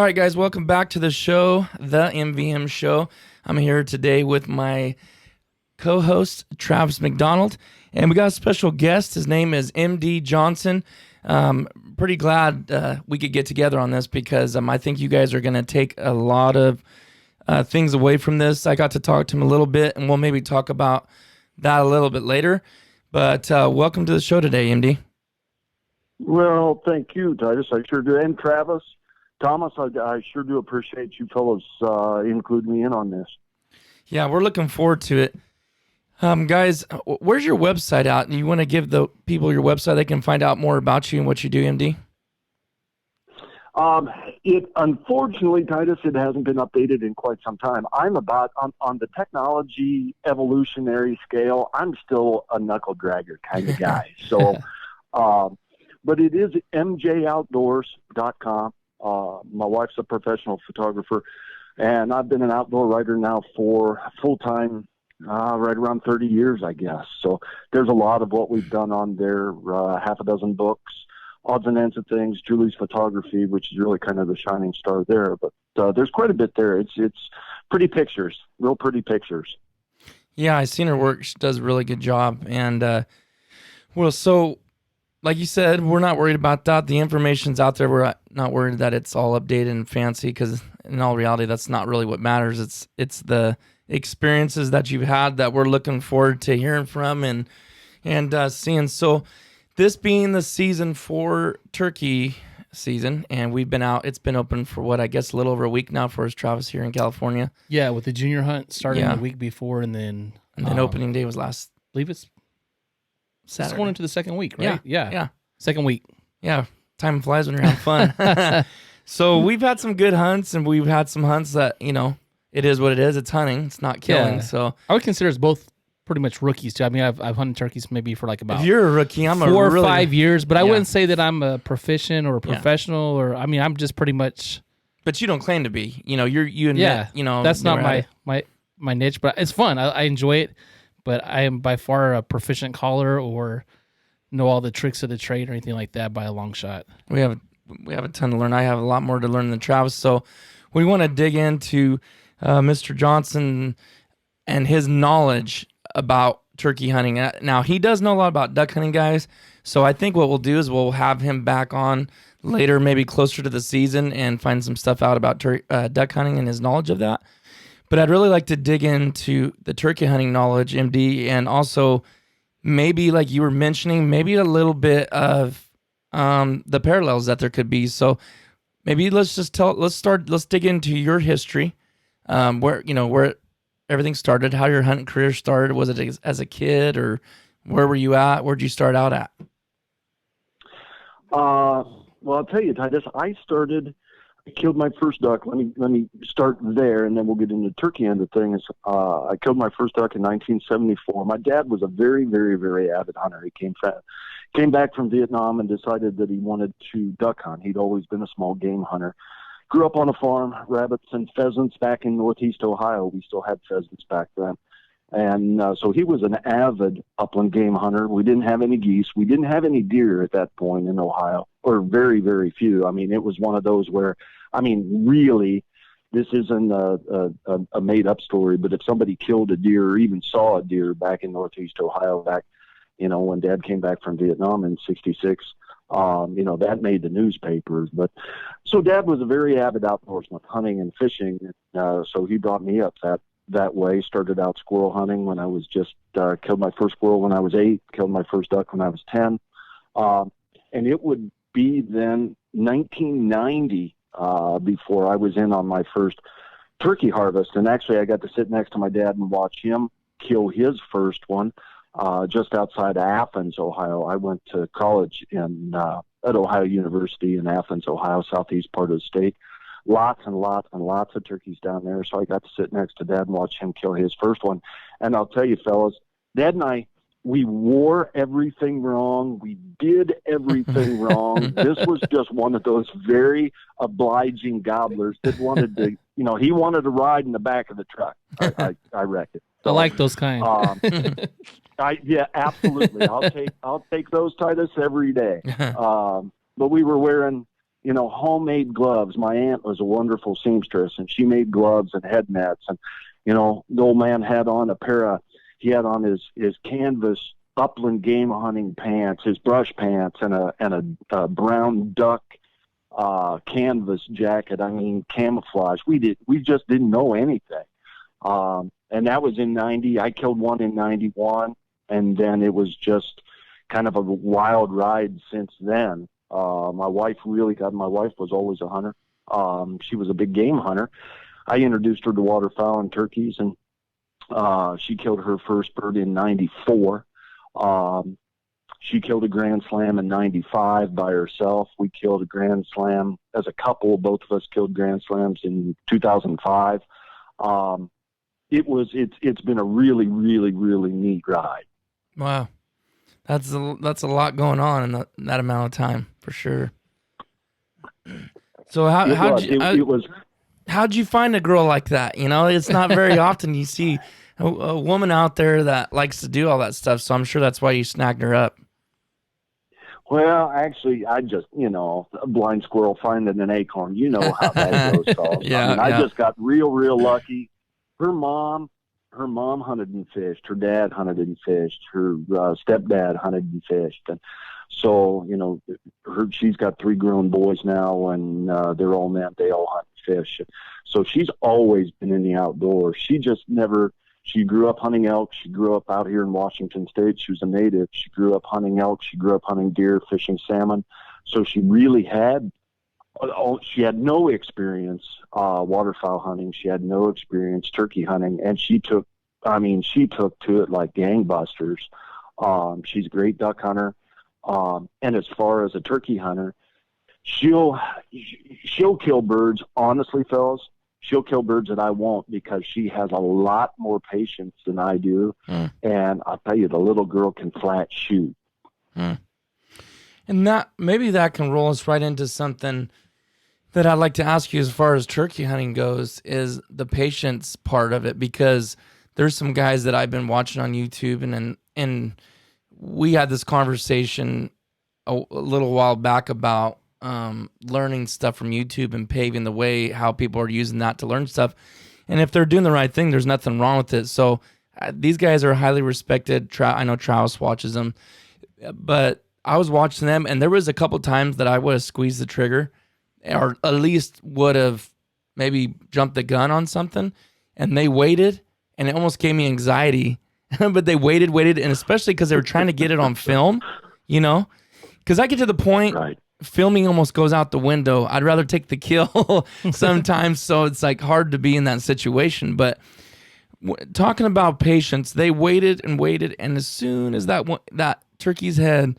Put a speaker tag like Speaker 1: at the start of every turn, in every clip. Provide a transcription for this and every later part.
Speaker 1: All right, guys, welcome back to the show, the MVM Show. I'm here today with my co-host, Travis McDonald, and we got a special guest. His name is MD Johnson. Pretty glad we could get together on this because I think you guys are going to take a lot of things away from this. I got to talk to him a little bit, and we'll maybe talk about that a little bit later. But welcome to the show today, MD.
Speaker 2: Well, thank you, Titus. I sure do. And Travis, Thomas, I sure do appreciate you fellows including me in on this.
Speaker 1: Yeah, we're looking forward to it. Guys, where's your website at? You want to give the people your website? They can find out more about you and what you do, MD?
Speaker 2: Unfortunately, Titus, it hasn't been updated in quite some time. I'm about, on the technology evolutionary scale, I'm still a knuckle dragger kind of guy. So, but it is mjoutdoors.com. My wife's a professional photographer, and I've been an outdoor writer now for full-time, right around 30 years, I guess. So there's a lot of what we've done on there, half a dozen books, odds and ends of things, Julie's photography, which is really kind of the shining star there. But there's quite a bit there. It's pretty pictures, real pretty pictures.
Speaker 1: Yeah, I've seen her work. She does a really good job. And, so like you said, we're not worried about that. The information's out there. We're not worried that it's all updated and fancy because in all reality, that's not really what matters. It's the experiences that you've had that we're looking forward to hearing from and seeing. So this being the season 4 turkey season, and we've been out, it's been open for what, I guess a little over a week now for us, Travis, here in California.
Speaker 3: Yeah, with the junior hunt starting the week before, and then
Speaker 1: opening day was last,
Speaker 3: I believe it's
Speaker 1: Saturday.
Speaker 3: It's going into the second week, right?
Speaker 1: Yeah.
Speaker 3: Second week.
Speaker 1: Yeah. Time flies when you're having fun. So we've had some good hunts, and we've had some hunts that, it is what it is. It's hunting. It's not killing.
Speaker 3: Yeah.
Speaker 1: So
Speaker 3: I would consider us both pretty much rookies too. I mean, I've hunted turkeys maybe for like about
Speaker 1: if you're a rookie, I'm
Speaker 3: 4 or 5 years, but I wouldn't say that I'm a proficient or a professional or I'm just pretty much.
Speaker 1: But you don't claim to be. You admit,
Speaker 3: that's not my niche, but it's fun. I enjoy it. But I am by far a proficient caller or know all the tricks of the trade or anything like that by a long shot.
Speaker 1: We have a ton to learn. I have a lot more to learn than Travis. So we want to dig into Mr. Johnson and his knowledge about turkey hunting. Now, he does know a lot about duck hunting, guys. So I think what we'll do is we'll have him back on later, maybe closer to the season, and find some stuff out about duck hunting and his knowledge of that. But I'd really like to dig into the turkey hunting knowledge, MD, and also maybe, like you were mentioning, maybe a little bit of the parallels that there could be. So maybe let's dig into your history, where everything started, how your hunting career started. Was it as a kid, or where were you at? Where'd you start out at?
Speaker 2: Well, I'll tell you, Titus, I killed my first duck. Let me start there, and then we'll get into the turkey end of things. I killed my first duck in 1974. My dad was a very, very, very avid hunter. He came back from Vietnam and decided that he wanted to duck hunt. He'd always been a small game hunter. Grew up on a farm, rabbits and pheasants back in Northeast Ohio. We still had pheasants back then. And so he was an avid upland game hunter. We didn't have any geese. We didn't have any deer at that point in Ohio, or very, very few. I mean, it was one of those where, really, this isn't a made-up story, but if somebody killed a deer or even saw a deer back in Northeast Ohio back, when Dad came back from Vietnam in 66, that made the newspapers. But so Dad was a very avid outdoorsman, hunting and fishing. So he brought me up that way. Started out squirrel hunting when I was killed my first squirrel when I was 8, killed my first duck when I was 10. And it would be then 1990 before I was in on my first turkey harvest. And actually I got to sit next to my dad and watch him kill his first one just outside of Athens, Ohio. I went to college at Ohio University in Athens, Ohio, southeast part of the state. Lots and lots and lots of turkeys down there. So I got to sit next to Dad and watch him kill his first one. And I'll tell you, fellas, Dad and I, we wore everything wrong. We did everything wrong. This was just one of those very obliging gobblers that wanted to, he wanted to ride in the back of the truck. I reckon. So,
Speaker 3: I like those kind.
Speaker 2: Yeah, absolutely. I'll take those, Titus, every day. But we were wearing homemade gloves. My aunt was a wonderful seamstress, and she made gloves and head nets. And, the old man had on he had on his canvas upland game hunting pants, his brush pants, and a brown duck canvas jacket. I mean, camouflage. We just didn't know anything. And that was in 90. I killed one in 91, and then it was just kind of a wild ride since then. My wife was always a hunter. She was a big game hunter. I introduced her to waterfowl and turkeys, and she killed her first bird in 94. She killed a grand slam in 95 by herself. We killed a grand slam as a couple. Both of us killed grand slams in 2005. It's been a really, really, really neat ride.
Speaker 1: Wow. That's a lot going on in that amount of time, for sure. So how'd you find a girl like that? It's not very often you see a woman out there that likes to do all that stuff. So I'm sure that's why you snagged her up.
Speaker 2: Well, actually, I just, a blind squirrel finding an acorn. You know how that goes, Saul. I just got real, real lucky. Her mom hunted and fished. Her dad hunted and fished. Her stepdad hunted and fished. And so, she's got 3 grown boys now, and they're all men. They all hunt and fish. So she's always been in the outdoors. She grew up hunting elk. She grew up out here in Washington State. She was a native. She grew up hunting elk. She grew up hunting deer, fishing salmon. So she really she had no experience waterfowl hunting. She had no experience turkey hunting, and she took to it like gangbusters. She's a great duck hunter. And as far as a turkey hunter, she'll kill birds. Honestly, fellas, she'll kill birds that I won't, because she has a lot more patience than I do. And I'll tell you, the little girl can flat shoot.
Speaker 1: And maybe that can roll us right into something that I'd like to ask you as far as turkey hunting goes, is the patience part of it, because there's some guys that I've been watching on YouTube, and we had this conversation a little while back about learning stuff from YouTube and paving the way, how people are using that to learn stuff. And if they're doing the right thing, there's nothing wrong with it. So these guys are highly respected. I know Travis watches them, but I was watching them, and there was a couple times that I would have squeezed the trigger, or at least would have maybe jumped the gun on something, and they waited, and it almost gave me anxiety. But they waited, and especially because they were trying to get it on film, because I get to the point, right, filming almost goes out the window. I'd rather take the kill sometimes, so it's like hard to be in that situation. But talking about patience, they waited, and as soon as that turkey's head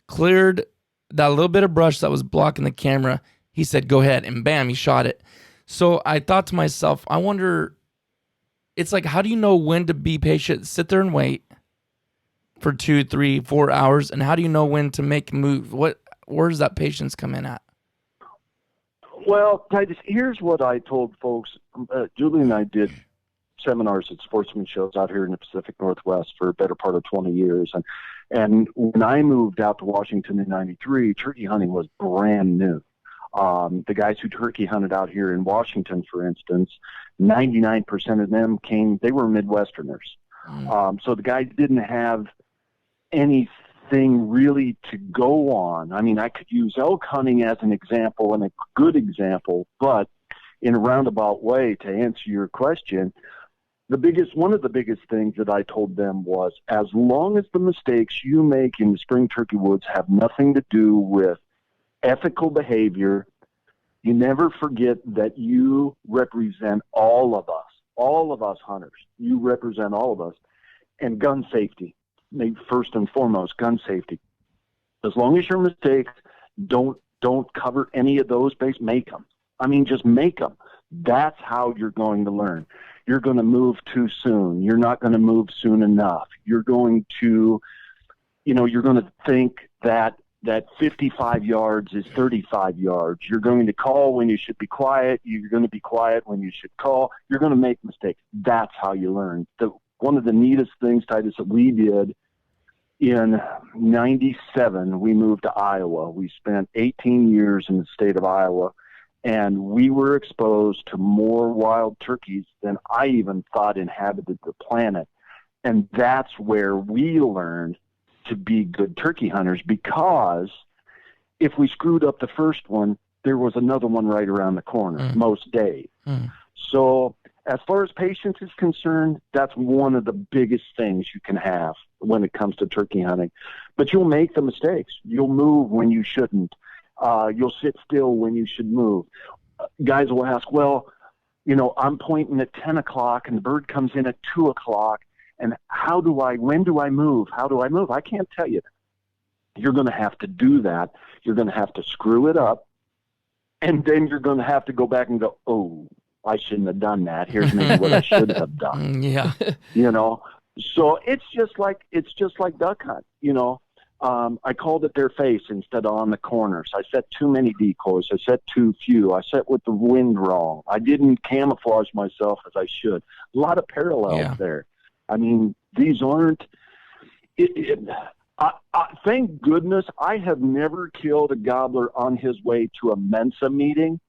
Speaker 1: cleared that little bit of brush that was blocking the camera, he said, "Go ahead," and bam, he shot it. So I thought to myself, I wonder, it's like, how do you know when to be patient, sit there and wait for 2, 3, 4 hours, and how do you know when to make a move? Where does that patience come in at?
Speaker 2: Well, Titus, here's what I told folks. Julie and I did seminars at sportsman shows out here in the Pacific Northwest for a better part of 20 years. And when I moved out to Washington in 93, turkey hunting was brand new. The guys who turkey hunted out here in Washington, for instance, 99% of them they were Midwesterners. So the guys didn't have anything really to go on. I mean, I could use elk hunting as an example, and a good example, but in a roundabout way, to answer your question, one of the biggest things that I told them was, as long as the mistakes you make in the spring turkey woods have nothing to do with ethical behavior, you never forget that you represent all of us hunters. You represent all of us. And gun safety, first and foremost, gun safety. As long as your mistakes don't cover any of those bases, make them. I mean, just make them. That's how you're going to learn. You're going to move too soon. You're not going to move soon enough. You're going to, you're going to think that 55 yards is 35 yards. You're going to call when you should be quiet. You're going to be quiet when you should call. You're going to make mistakes. That's how you learn. One of the neatest things, Titus, that we did in 97, we moved to Iowa. We spent 18 years in the state of Iowa, and we were exposed to more wild turkeys than I even thought inhabited the planet. And that's where we learned to be good turkey hunters, because if we screwed up the first one, there was another one right around the corner most days. So as far as patience is concerned, that's one of the biggest things you can have when it comes to turkey hunting. But you'll make the mistakes. You'll move when you shouldn't. You'll sit still when you should move. Guys will ask, well, I'm pointing at 10 o'clock and the bird comes in at 2 o'clock. And when do I move? How do I move? I can't tell you that. You're going to have to do that. You're going to have to screw it up. And then you're going to have to go back and go, oh, I shouldn't have done that. Here's maybe what I should have done.
Speaker 1: Yeah.
Speaker 2: So it's just like duck hunt, I called it their face instead of on the corners. I set too many decoys. I set too few. I set with the wind wrong. I didn't camouflage myself as I should. A lot of parallels there. I mean, these aren't. Thank goodness I have never killed a gobbler on his way to a Mensa meeting,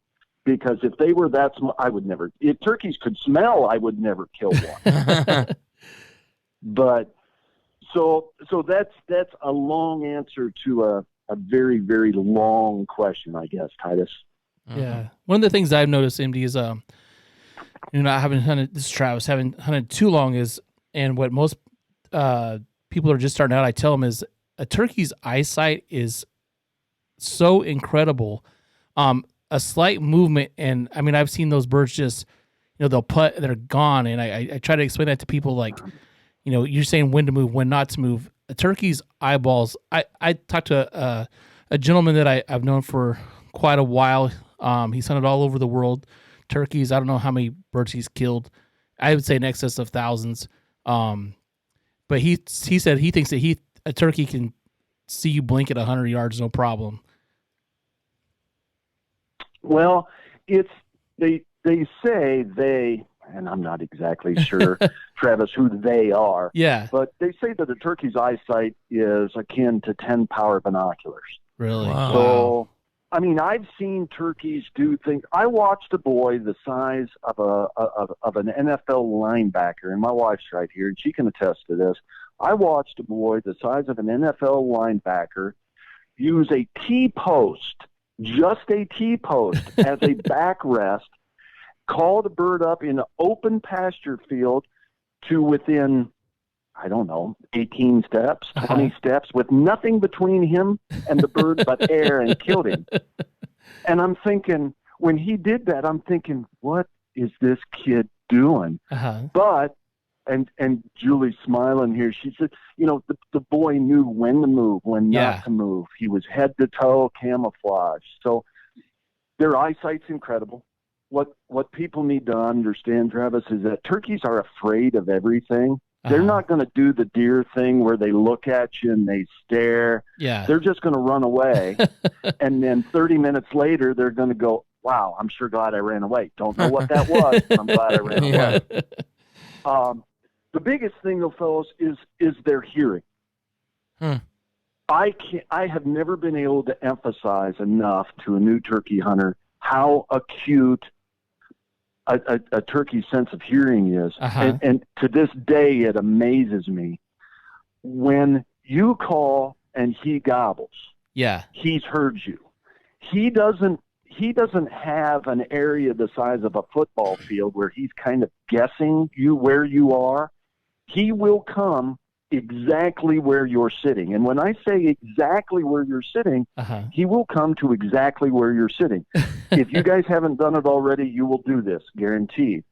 Speaker 2: because if they were that small, I would never. If turkeys could smell, I would never kill one. But so that's a long answer to a very, very long question, I guess, Titus.
Speaker 3: Yeah. One of the things I've noticed, MD, is I haven't hunted, this is Travis, haven't hunted too long, and what most people are just starting out, I tell them, is a turkey's eyesight is so incredible. A slight movement, and I mean, I've seen those birds just, they'll putt, they're gone. And I try to explain that to people, like, you're saying when to move, when not to move. A turkey's eyeballs. I talked to a gentleman that I've known for quite a while. He's hunted all over the world. Turkeys, I don't know how many birds he's killed. I would say in excess of thousands. But he said he thinks that a turkey can see you blink at 100 yards, no problem.
Speaker 2: Well, they say and I'm not exactly sure, Travis, who they are.
Speaker 3: Yeah.
Speaker 2: But they say that a turkey's eyesight is akin to 10-power binoculars.
Speaker 3: Really?
Speaker 1: Wow.
Speaker 2: So, I mean, I've seen turkeys do things. I watched a boy the size of an NFL linebacker, and my wife's right here, and she can attest to this. I watched a boy the size of an NFL linebacker use a T-post, just a T-post, as a backrest, call the bird up in an open pasture field to within, I don't know, 18 steps, 20 steps, with nothing between him and the bird but air, and killed him. And I'm thinking, when he did that, I'm thinking, what is this kid doing? But, and Julie's smiling here, she said, the boy knew when to move, when not to move. He was head to toe camouflage. So their eyesight's incredible. What people need to understand, Travis, is that turkeys are afraid of everything. They're not going to do the deer thing where they look at you and they stare.
Speaker 3: Yeah.
Speaker 2: They're just going to run away. And then 30 minutes later, they're going to go, wow, I'm sure glad I ran away. Don't know what that was, but I'm glad I ran away. The biggest thing, though, fellows, is their hearing. I have never been able to emphasize enough to a new turkey hunter how acute a turkey's sense of hearing is. And to this day, it amazes me. When you call and he gobbles, he's heard you. He doesn't have an area the size of a football field where he's kind of guessing where you are. He will come exactly where you're sitting. And when I say exactly where you're sitting, he will come to exactly where you're sitting. If you guys haven't done it already, you will do this, guaranteed.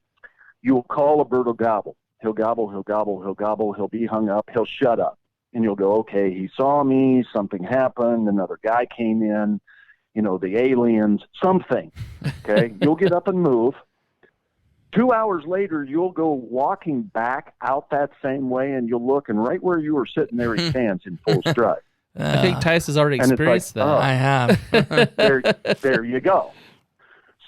Speaker 2: You'll call, a bird will gobble. He'll gobble, he'll gobble, he'll gobble, he'll be hung up, he'll shut up. And you'll go, okay, he saw me, something happened, another guy came in, the aliens, something. Okay, you'll get up and move. 2 hours later, you'll go walking back out that same way, and you'll look, and right where you were sitting there, he stands in full stride.
Speaker 3: I think Tice has already experienced that.
Speaker 1: I have.
Speaker 2: there you go.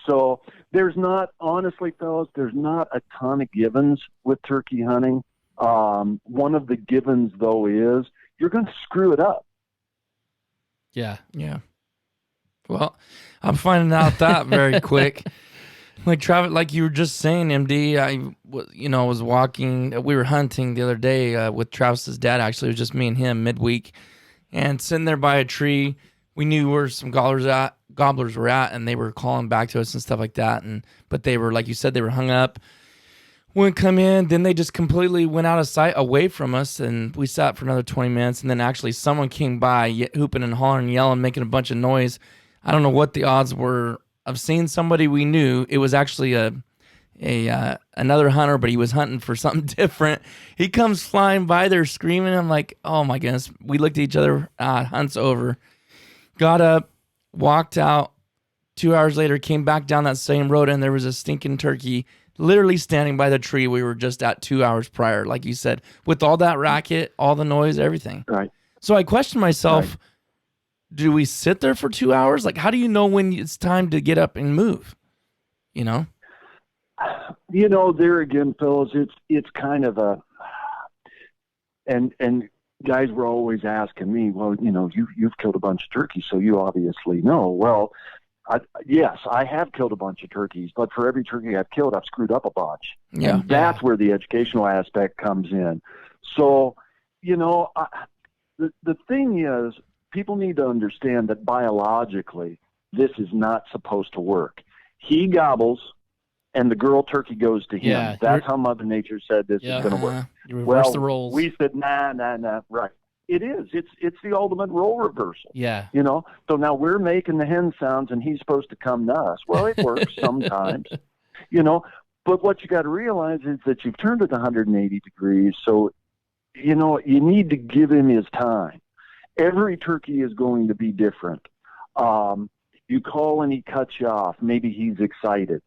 Speaker 2: So there's not, honestly, fellas, there's not a ton of givens with turkey hunting. One of the givens, though, is you're going to screw it up.
Speaker 3: Yeah.
Speaker 1: Yeah. Well, I'm finding out that very quick. Like Travis, like you were just saying, MD, was walking. We were hunting the other day with Travis's dad. Actually, it was just me and him midweek, and sitting there by a tree. We knew where some gobblers were at, and they were calling back to us and stuff like that. But they were, like you said, they were hung up. Wouldn't come in. Then they just completely went out of sight, away from us, and we sat for another 20 minutes. And then actually, someone came by, hooping and hollering, yelling, making a bunch of noise. I don't know what the odds were of seeing somebody we knew. It was actually another hunter, but he was hunting for something different. He comes flying by there screaming. I'm like, oh my goodness. We looked at each other. Hunt's over. Got up, walked out. 2 hours later, came back down that same road, and there was a stinking turkey literally standing by the tree we were just at 2 hours prior, like you said, with all that racket, all the noise, everything.
Speaker 2: Right.
Speaker 1: So I questioned myself, do we sit there for 2 hours? Like, how do you know when it's time to get up and move? You know?
Speaker 2: There again, fellas, it's kind of and guys were always asking me, well, you've killed a bunch of turkeys, so you obviously know. Well, yes, I have killed a bunch of turkeys, but for every turkey I've killed, I've screwed up a bunch.
Speaker 1: Yeah.
Speaker 2: And that's where the educational aspect comes in. So, the thing is, people need to understand that biologically, this is not supposed to work. He gobbles, and the girl turkey goes to him.
Speaker 3: Yeah,
Speaker 2: That's how Mother Nature said this is going to work.
Speaker 3: You reverse the roles.
Speaker 2: We said, nah, right. It is. It's the ultimate role reversal.
Speaker 3: Yeah.
Speaker 2: So now we're making the hen sounds, and he's supposed to come to us. Well, it works sometimes, But what you got to realize is that you've turned it 180 degrees, so you need to give him his time. Every turkey is going to be different. You call and he cuts you off. Maybe he's excited.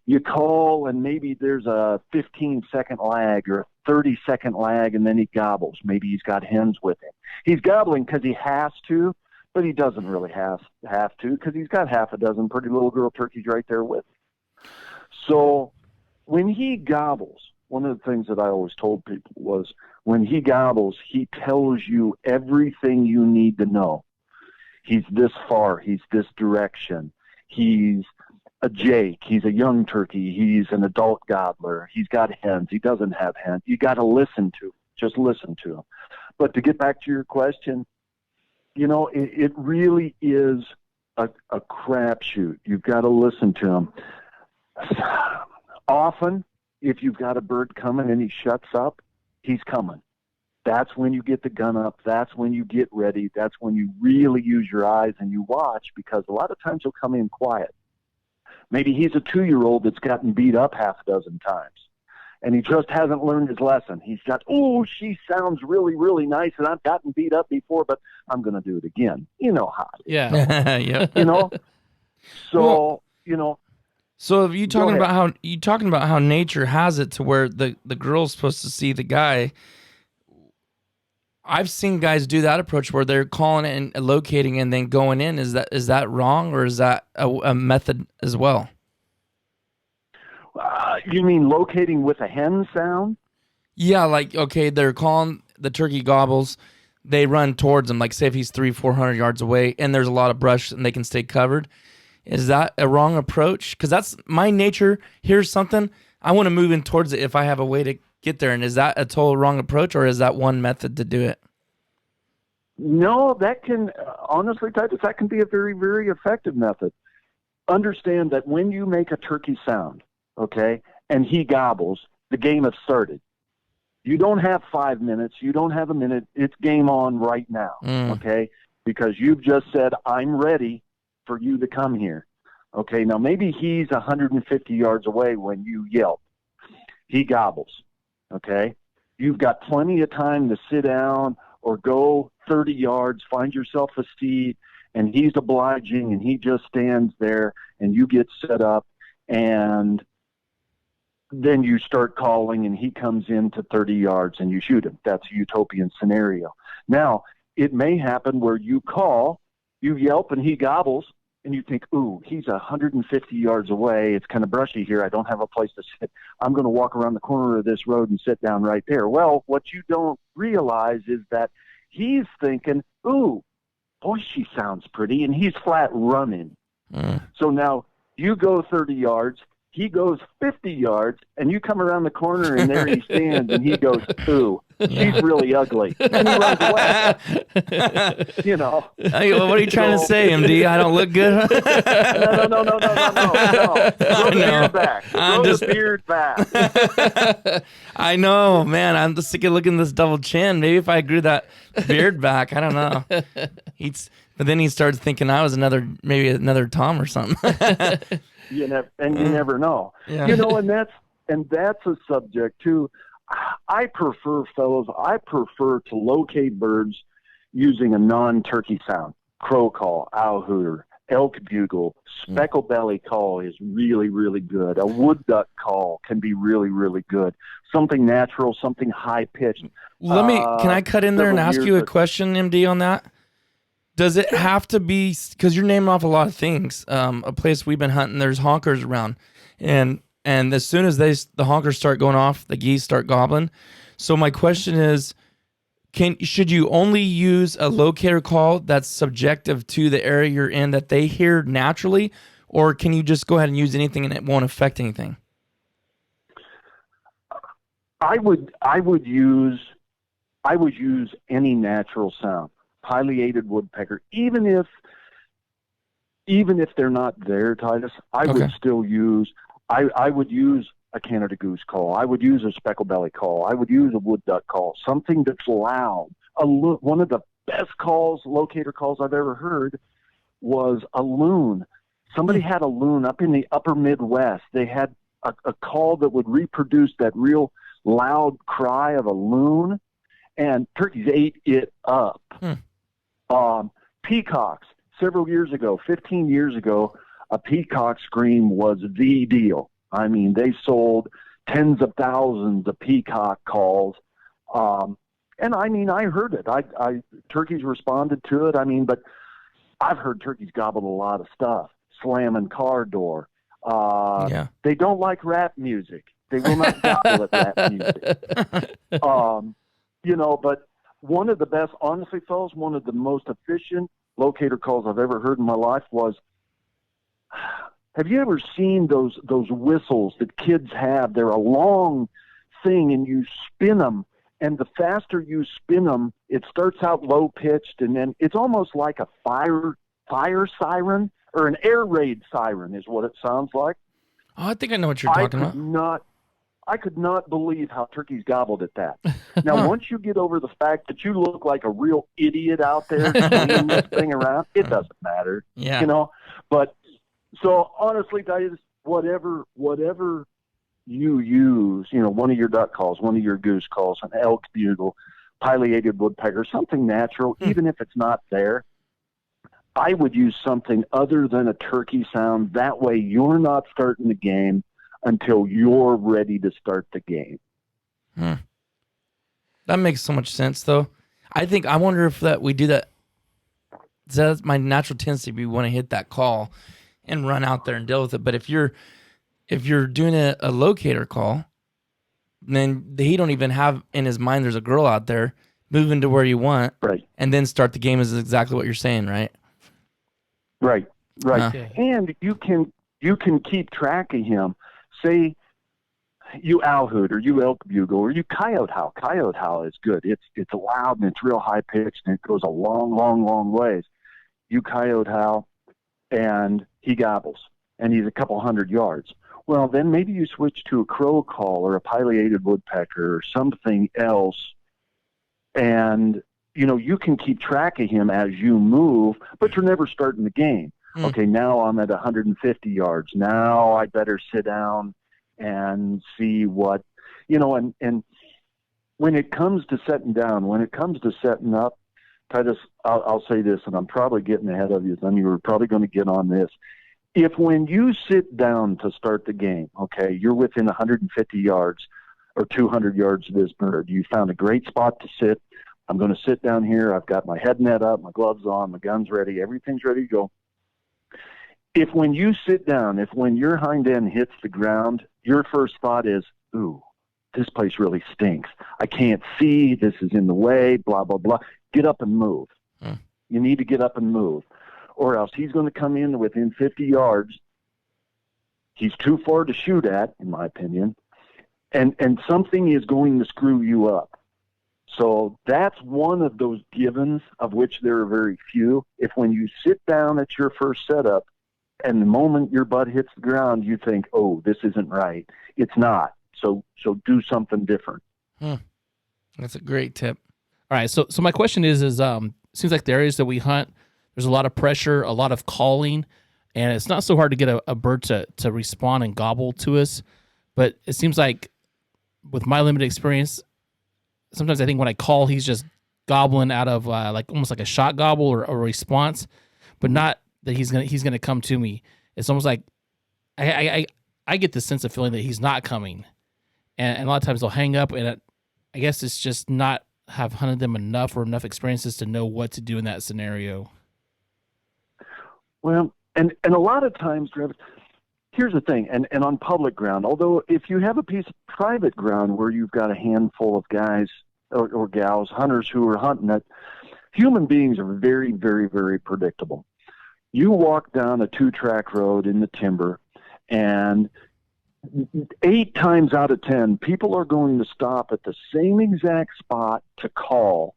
Speaker 2: You call and maybe there's a 15-second lag or a 30-second lag, and then he gobbles. Maybe he's got hens with him. He's gobbling because he has to, but he doesn't really have to because he's got half a dozen pretty little girl turkeys right there with him. So when he gobbles, one of the things that I always told people was when he gobbles, he tells you everything you need to know. He's this far. He's this direction. He's a Jake. He's a young turkey. He's an adult gobbler. He's got hens. He doesn't have hens. You got to listen to him. Just listen to him. But to get back to your question, it really is a crapshoot. You've got to listen to him. Often, if you've got a bird coming and he shuts up, he's coming. That's when you get the gun up. That's when you get ready. That's when you really use your eyes and you watch, because a lot of times he'll come in quiet. Maybe he's a 2-year-old that's gotten beat up half a dozen times, and he just hasn't learned his lesson. He's got, she sounds really, really nice, and I've gotten beat up before, but I'm going to do it again. You know how it is.
Speaker 3: Yeah.
Speaker 1: Yeah.
Speaker 2: So,
Speaker 1: So if you talking about how nature has it to where the girl's supposed to see the guy. I've seen guys do that approach where they're calling it and locating and then going in. Is that wrong, or is that a method as well?
Speaker 2: You mean locating with a hen sound?
Speaker 1: Yeah, like, okay, they're calling, the turkey gobbles, they run towards him, like say if he's 300-400 yards away and there's a lot of brush and they can stay covered. Is that a wrong approach? Because that's my nature. Here's something, I want to move in towards it if I have a way to get there. And is that a total wrong approach, or is that one method to do it?
Speaker 2: No, that can, honestly, Titus, that can be a very, very effective method. Understand that when you make a turkey sound, okay, and he gobbles, the game has started. You don't have 5 minutes. You don't have a minute. It's game on right now, okay, because you've just said, I'm ready for you to come here. Okay, now maybe he's 150 yards away when you yelp. He gobbles. Okay, you've got plenty of time to sit down or go 30 yards, find yourself a seat, and he's obliging, and he just stands there, and you get set up, and then you start calling, and he comes in to 30 yards, and you shoot him. That's a utopian scenario. Now, it may happen where you call, you yelp, and he gobbles, and you think, ooh, he's 150 yards away. It's kind of brushy here. I don't have a place to sit. I'm going to walk around the corner of this road and sit down right there. Well, what you don't realize is that he's thinking, ooh, boy, she sounds pretty, and he's flat running. So now you go 30 yards, he goes 50 yards, and you come around the corner, and there he stands, and he goes, ooh, she's really ugly. And he runs away. You know.
Speaker 1: Hey, what are you trying to say, MD? I don't look good?
Speaker 2: No. Grow the beard back. Grow the beard back.
Speaker 1: I know, man. I'm just sick of looking at this double chin. Maybe if I grew that beard back, I don't know. But then he starts thinking I was maybe another Tom or something.
Speaker 2: You never know.
Speaker 1: Yeah.
Speaker 2: You know, and that's a subject too. I prefer to locate birds using a non-turkey sound. Crow call, owl hooter, elk bugle, speckle belly call is really, really good. A wood duck call can be really, really good. Something natural, something high pitched.
Speaker 1: Can I cut in there and ask you a question, MD, on that? Does it have to be, because you're naming off a lot of things, a place we've been hunting, there's honkers around, and as soon as the honkers start going off, the geese start gobbling. So my question is, should you only use a locator call that's subjective to the area you're in that they hear naturally, or can you just go ahead and use anything and it won't affect anything?
Speaker 2: I would use any natural sound. Pileated woodpecker, even if they're not there, Titus, I would still use. I would use a Canada goose call. I would use a speckle belly call. I would use a wood duck call. Something that's loud. One of the best locator calls I've ever heard, was a loon. Somebody had a loon up in the upper Midwest. They had a call that would reproduce that real loud cry of a loon, and turkeys ate it up. Peacocks, several years ago, 15 years ago, a peacock scream was the deal. I mean, they sold tens of thousands of peacock calls. And I mean, I heard it. Turkeys responded to it. I mean, but I've heard turkeys gobble a lot of stuff, slamming car door. They don't like rap music. They will not gobble at rap music. You know, but one of the best, honestly, fellas, one of the most efficient locator calls I've ever heard in my life was, have you ever seen those whistles that kids have? They're a long thing, and you spin them, and the faster you spin them, it starts out low-pitched, and then it's almost like a fire siren, or an air raid siren is what it sounds like.
Speaker 1: Oh, I think I know what you're talking about.
Speaker 2: I could not believe how turkeys gobbled at that. Now, once you get over the fact that you look like a real idiot out there swinging this thing around, it doesn't matter.
Speaker 1: Yeah.
Speaker 2: You know? But, so, honestly, guys, whatever you use, you know, one of your duck calls, one of your goose calls, an elk bugle, pileated woodpecker, something natural, even if it's not there, I would use something other than a turkey sound. That way you're not starting the game until you're ready to start the game.
Speaker 1: That makes so much sense, though. I wonder if we do that. That's my natural tendency. We want to hit that call and run out there and deal with it. But if you're doing a locator call, then he don't even have in his mind there's a girl out there, moving to where you want,
Speaker 2: right,
Speaker 1: and then start the game is exactly what you're saying, right?
Speaker 2: Right. And you can keep track of him. Say you owl hoot, or you elk bugle, or you coyote howl. Coyote howl is good. It's loud and it's real high pitched and it goes a long, long, long ways. You coyote howl, and he gobbles, and he's a couple hundred yards. Well, then maybe you switch to a crow call or a pileated woodpecker or something else, and you know you can keep track of him as you move, but you're never starting the game. Okay, now I'm at 150 yards. Now I better sit down and see what, you know, and when it comes to setting down, when it comes to setting up, Titus, I'll say this, and I'm probably getting ahead of you. I mean, you're probably going to get on this. If when you sit down to start the game, okay, you're within 150 yards or 200 yards of this bird, you found a great spot to sit. I'm going to sit down here. I've got my head net up, my gloves on, my gun's ready, everything's ready to go. If when you sit down, if when your hind end hits the ground, your first thought is, ooh, this place really stinks. I can't see. This is in the way, blah, blah, blah. get up and move.
Speaker 1: Hmm.
Speaker 2: You need to get up and move, or else he's going to come in within 50 yards. He's too far to shoot at, in my opinion, and something is going to screw you up. So that's one of those givens, of which there are very few. If when you sit down at your first setup, and the moment your butt hits the ground, you think, oh, this isn't right. It's not. So do something different.
Speaker 1: That's a great tip.
Speaker 3: All right. So my question is seems like the areas that we hunt, there's a lot of pressure, a lot of calling, and it's not so hard to get a bird to respond and gobble to us. But it seems like with my limited experience, sometimes I think when I call, he's just gobbling out of like almost like a shot gobble or a response, but not that he's gonna come to me. It's almost like I get the sense of feeling that he's not coming, and a lot of times they'll hang up, and I guess it's just not have hunted them enough or enough experiences to know what to do in that scenario.
Speaker 2: Well, and a lot of times, Travis, here's the thing, and on public ground, although if you have a piece of private ground where you've got a handful of guys or gals, hunters who are hunting it, human beings are very, very, very predictable. You walk down a 2-track road in the timber, and 8 times out of 10, people are going to stop at the same exact spot to call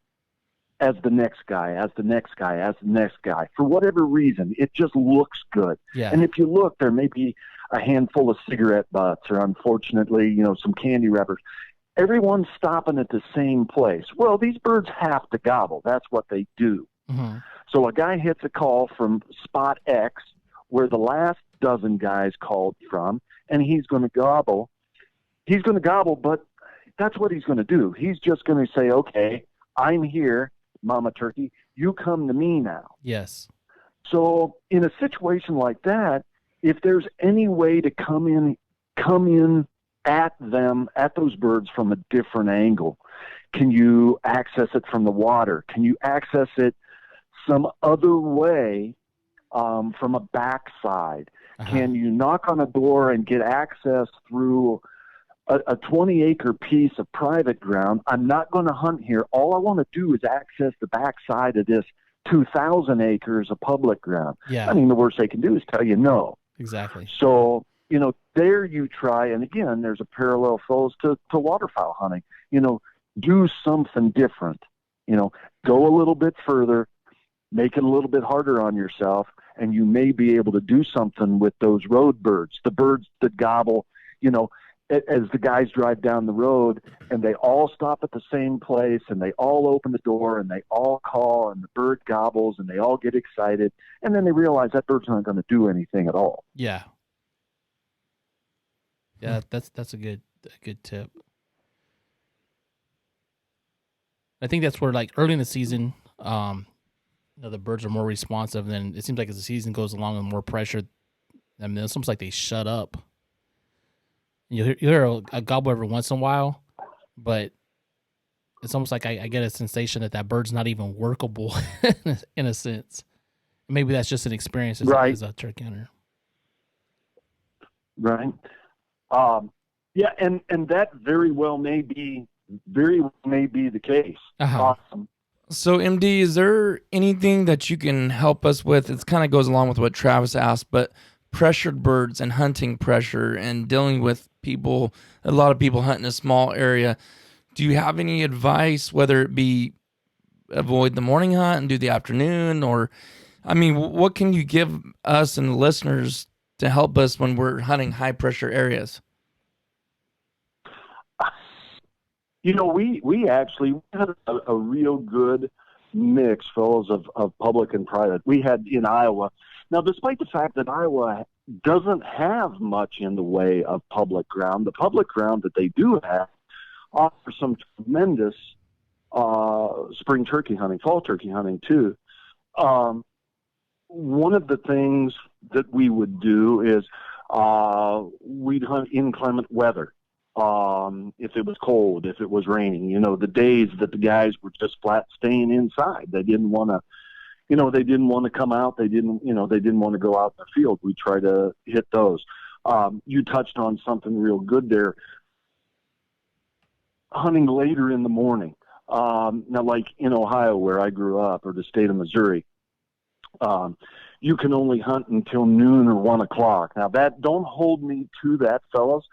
Speaker 2: as the next guy, as the next guy, as the next guy. For whatever reason, it just looks good.
Speaker 3: Yeah.
Speaker 2: And if you look, there may be a handful of cigarette butts or, unfortunately, some candy wrappers. Everyone's stopping at the same place. Well, these birds have to gobble. That's what they do.
Speaker 3: Mm-hmm.
Speaker 2: So a guy hits a call from spot X where the last dozen guys called from, and he's going to gobble. He's going to gobble, but that's what he's going to do. He's just going to say, okay, I'm here, Mama Turkey. You come to me now.
Speaker 3: Yes.
Speaker 2: So in a situation like that, if there's any way to come in at them, at those birds from a different angle, can you access it from the water? Can you access it some other way from a backside?
Speaker 3: Uh-huh.
Speaker 2: Can you knock on a door and get access through a 20-acre piece of private ground? I'm not going to hunt here. All I want to do is access the backside of this 2,000 acres of public ground.
Speaker 3: Yeah.
Speaker 2: I mean, the worst they can do is tell you no.
Speaker 3: Exactly.
Speaker 2: So, there you try, and again, there's a parallel flows to waterfowl hunting. Do something different. Go a little bit further, make it a little bit harder on yourself, and you may be able to do something with those road birds, the birds that gobble, as the guys drive down the road, and they all stop at the same place, and they all open the door, and they all call, and the bird gobbles, and they all get excited, and then they realize that bird's not going to do anything at all.
Speaker 3: Yeah. Yeah, that's a good tip. I think that's where, like, early in the season, the birds are more responsive. And then it seems like as the season goes along and more pressure, I mean, it's almost like they shut up. You hear a gobble every once in a while, but it's almost like I get a sensation that bird's not even workable in a sense. Maybe that's just an experience as a turkey hunter.
Speaker 2: Right. Yeah, and that very well may be the case.
Speaker 3: Uh-huh.
Speaker 1: So, MD, is there anything that you can help us with? It kind of goes along with what Travis asked, but pressured birds and hunting pressure and dealing with people, a lot of people hunt in a small area. Do you have any advice, whether it be avoid the morning hunt and do the afternoon, or, I mean, what can you give us and the listeners to help us when we're hunting high pressure areas?
Speaker 2: We actually had a real good mix, fellows, of public and private. We had in Iowa. Now, despite the fact that Iowa doesn't have much in the way of public ground, the public ground that they do have offers some tremendous spring turkey hunting, fall turkey hunting too. One of the things that we would do is we'd hunt inclement weather. If it was cold, if it was raining, the days that the guys were just flat staying inside, they didn't want to come out. They didn't want to go out in the field. We try to hit those. You touched on something real good there. Hunting later in the morning. Now, like in Ohio, where I grew up, or the state of Missouri, you can only hunt until noon or 1 o'clock. Now, don't hold me to that, fellas.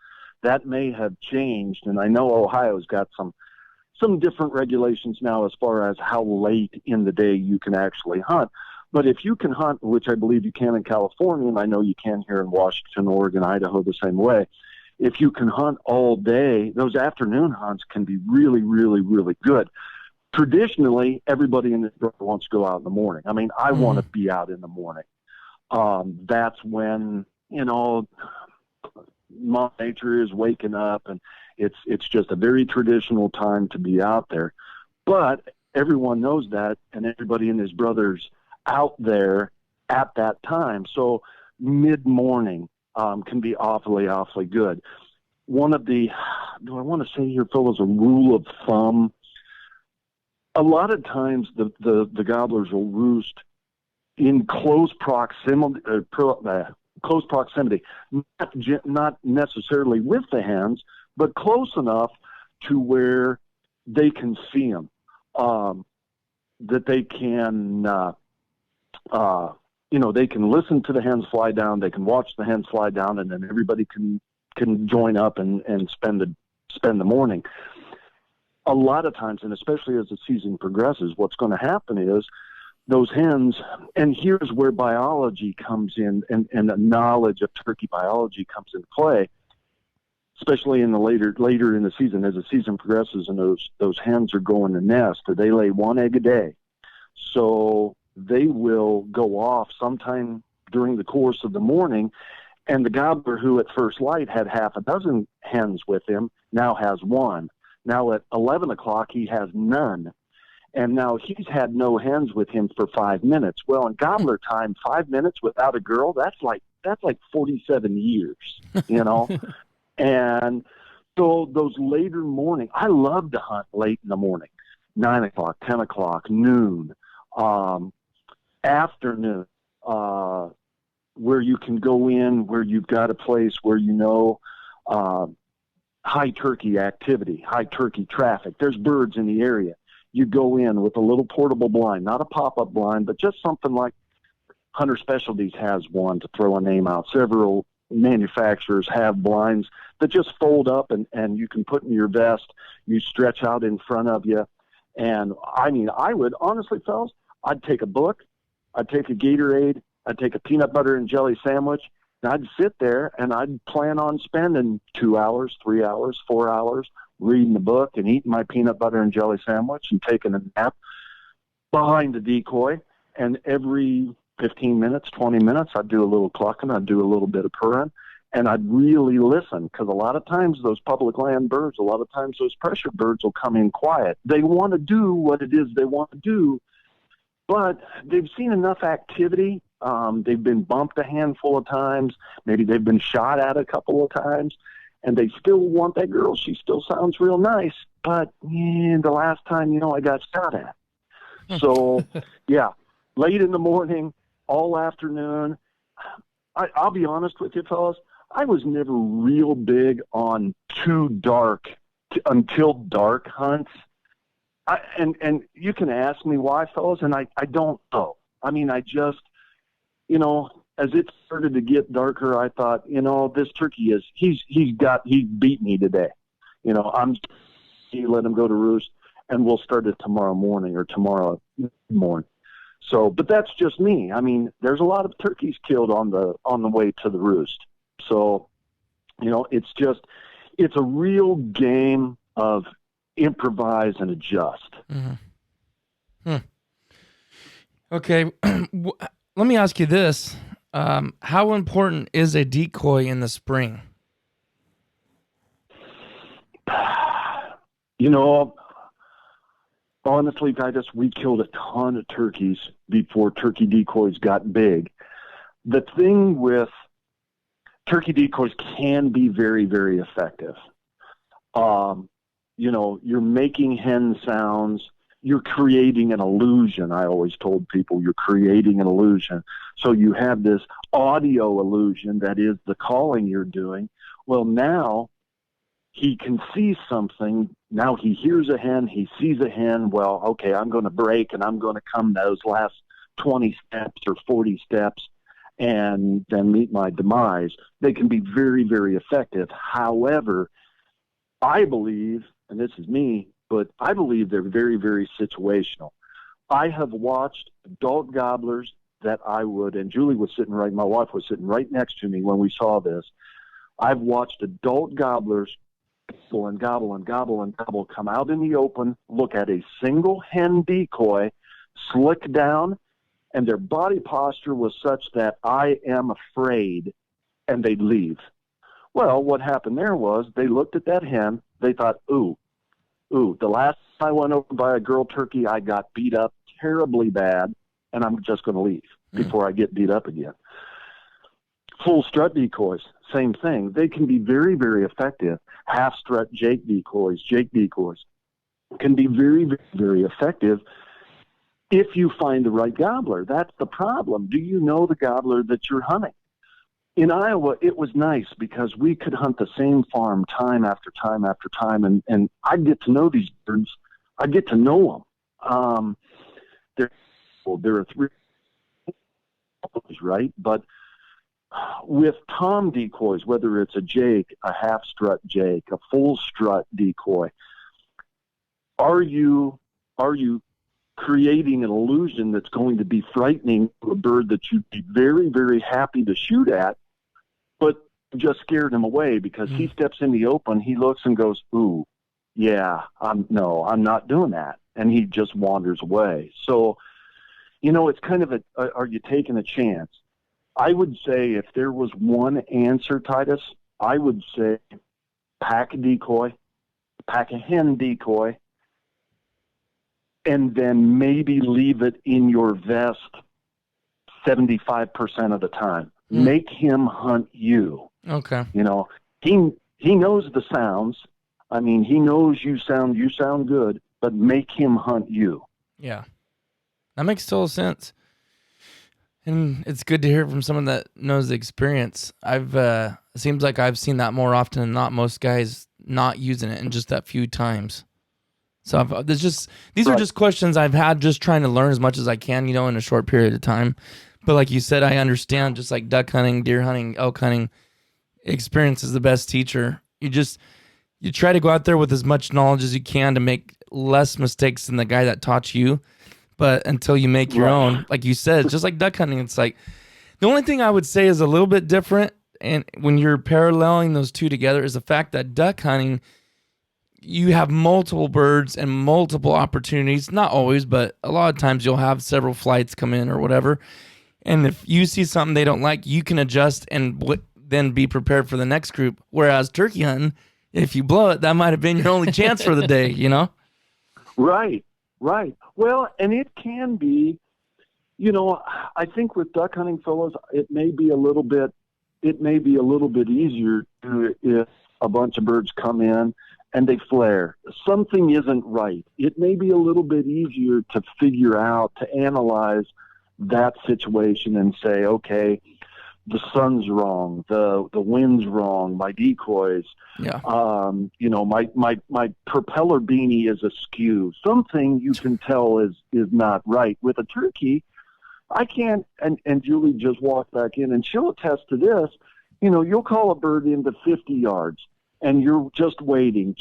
Speaker 2: That may have changed, and I know Ohio's got some different regulations now as far as how late in the day you can actually hunt. But if you can hunt, which I believe you can in California, and I know you can here in Washington, Oregon, Idaho the same way, if you can hunt all day, those afternoon hunts can be really, really, really good. Traditionally, everybody in this group wants to go out in the morning. I mean, I want to be out in the morning. That's when, Mother Nature is waking up, and it's just a very traditional time to be out there. But everyone knows that, and everybody and his brothers out there at that time. So mid-morning can be awfully, awfully good. One of the, do I want to say here, fellas, a rule of thumb? A lot of times the gobblers will roost in close proximity, not necessarily with the hens, but close enough to where they can see them, that they can, they can listen to the hens fly down, they can watch the hens fly down, and then everybody can join up and spend the morning. A lot of times, and especially as the season progresses, what's going to happen is those hens, and here's where biology comes in, and the knowledge of turkey biology comes into play, especially in the later in the season, as the season progresses and those hens are going to nest, or they lay 1 egg a day. So they will go off sometime during the course of the morning, and the gobbler, who at first light had half a dozen hens with him, now has one. Now at 11 o'clock, he has none. And now he's had no hens with him for 5 minutes. Well, in gobbler time, 5 minutes without a girl, that's like 47 years, And so those later morning, I love to hunt late in the morning, 9 o'clock, 10 o'clock, noon, afternoon, where you can go in, where you've got a place where high turkey activity, high turkey traffic. There's birds in the area. You go in with a little portable blind, not a pop-up blind, but just something like Hunter Specialties has one, to throw a name out. Several manufacturers have blinds that just fold up and you can put in your vest. You stretch out in front of you. And I mean, I would honestly, fellas, I'd take a book, I'd take a Gatorade, I'd take a peanut butter and jelly sandwich, and I'd sit there and I'd plan on spending 2 hours, 3 hours, 4 hours reading the book and eating my peanut butter and jelly sandwich and taking a nap behind the decoy. And every 15 minutes, 20 minutes, I'd do a little clucking, I'd do a little bit of purring, and I'd really listen, because a lot of times those public land birds, a lot of times those pressure birds will come in quiet. They want to do what it is they want to do, but they've seen enough activity. They've been bumped a handful of times. Maybe they've been shot at a couple of times, and they still want that girl. She still sounds real nice, but the last time, I got shot at. So, yeah, late in the morning, all afternoon. I'll be honest with you, fellas. I was never real big on until dark hunts. And you can ask me why, fellas, and I don't know. I mean, I just, as it started to get darker, I thought, this turkey he's beat me today. Let him go to roost, and we'll start it tomorrow morning or tomorrow morning. So, but that's just me. I mean, there's a lot of turkeys killed on the way to the roost. So, it's a real game of improvise and adjust.
Speaker 1: Mm-hmm. Okay. Let me ask you this. How important is a decoy in the spring?
Speaker 2: Honestly, Titus, we killed a ton of turkeys before turkey decoys got big. The thing with turkey decoys can be very, very effective. You're making hen sounds. You're creating an illusion. I always told people you're creating an illusion. So you have this audio illusion that is the calling you're doing. Well, now he can see something. Now he hears a hen, he sees a hen. Well, okay, I'm going to break and I'm going to come those last 20 steps or 40 steps and then meet my demise. They can be very, very effective. However, I believe, and this is me, but I believe they're very, very situational. I have watched adult gobblers that I would, and Julie was sitting right, my wife was sitting right next to me when we saw this. I've watched adult gobblers gobble and gobble and gobble and gobble, come out in the open, look at a single hen decoy, slick down, and their body posture was such that I am afraid, and they'd leave. Well, what happened there was they looked at that hen, they thought, ooh, the last time I went over by a girl turkey, I got beat up terribly bad, and I'm just going to leave before I get beat up again. Full strut decoys, same thing. They can be very, very effective. Half strut Jake decoys can be very, very, very effective if you find the right gobbler. That's the problem. Do you know the gobbler that you're hunting? In Iowa, it was nice because we could hunt the same farm time after time after time, and I'd get to know these birds. I'd get to know them. There are three, right? But with tom decoys, whether it's a Jake, a half strut Jake, a full strut decoy, are you creating an illusion that's going to be frightening to a bird that you'd be very, very happy to shoot at, but just scared him away because he steps in the open, he looks and goes, ooh, yeah, I'm not doing that. And he just wanders away. So, it's kind of are you taking a chance? I would say if there was one answer, Titus, I would say pack a decoy, pack a hen decoy, and then maybe leave it in your vest 75% of the time. Make him hunt you.
Speaker 1: Okay.
Speaker 2: He knows the sounds. I mean, he knows you sound good, but make him hunt you.
Speaker 1: Yeah. That makes total sense. And it's good to hear from someone that knows the experience. It seems like I've seen that more often than not. Most guys not using it in just that few times. So these are just questions I've had, just trying to learn as much as I can, in a short period of time. But like you said, I understand, just like duck hunting, deer hunting, elk hunting, experience is the best teacher. You try to go out there with as much knowledge as you can to make less mistakes than the guy that taught you. But until you make your own, like you said, just like duck hunting, it's like the only thing I would say is a little bit different. And when you're paralleling those two together is the fact that duck hunting, you have multiple birds and multiple opportunities. Not always, but a lot of times you'll have several flights come in or whatever. And if you see something they don't like, you can adjust and then be prepared for the next group. Whereas turkey hunting, if you blow it, that might have been your only chance for the day,
Speaker 2: Right. Well, and it can be, I think with duck hunting, fellows, it may be a little bit easier if a bunch of birds come in and they flare. Something isn't right. It may be a little bit easier to figure out, to analyze that situation and say, okay, the sun's wrong, the wind's wrong, my decoys, my propeller beanie is askew. Something you can tell is not right. With a turkey, I can't, and Julie just walked back in and she'll attest to this, you'll call a bird into 50 yards and you're just waiting,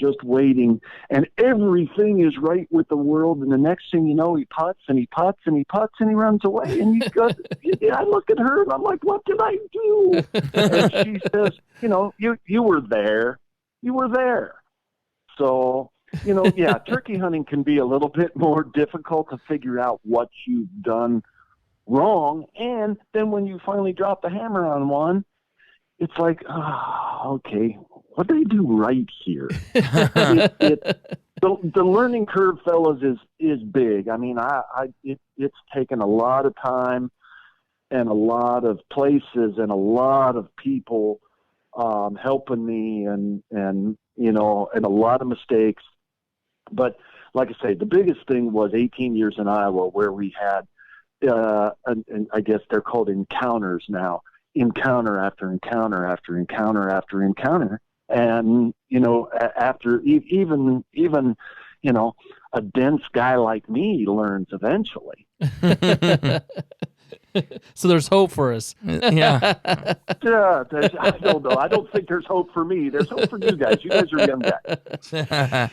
Speaker 2: and everything is right with the world, and the next thing you know, he putts and he putts and he putts and he runs away, and I look at her and I'm like, what did I do? And she says, you were there. So, turkey hunting can be a little bit more difficult to figure out what you've done wrong, and then when you finally drop the hammer on one, it's like, okay, what did I do right here? The learning curve, fellas, is big. I mean, it's taken a lot of time and a lot of places and a lot of people helping me and a lot of mistakes. But like I say, the biggest thing was 18 years in Iowa where we had, and I guess they're called encounters now, encounter after encounter after encounter after encounter. And, after even, a dense guy like me learns eventually.
Speaker 3: So there's hope for us.
Speaker 1: Yeah.
Speaker 2: Yeah, I don't know. I don't think there's hope for me. There's hope for you guys. You guys are young guys.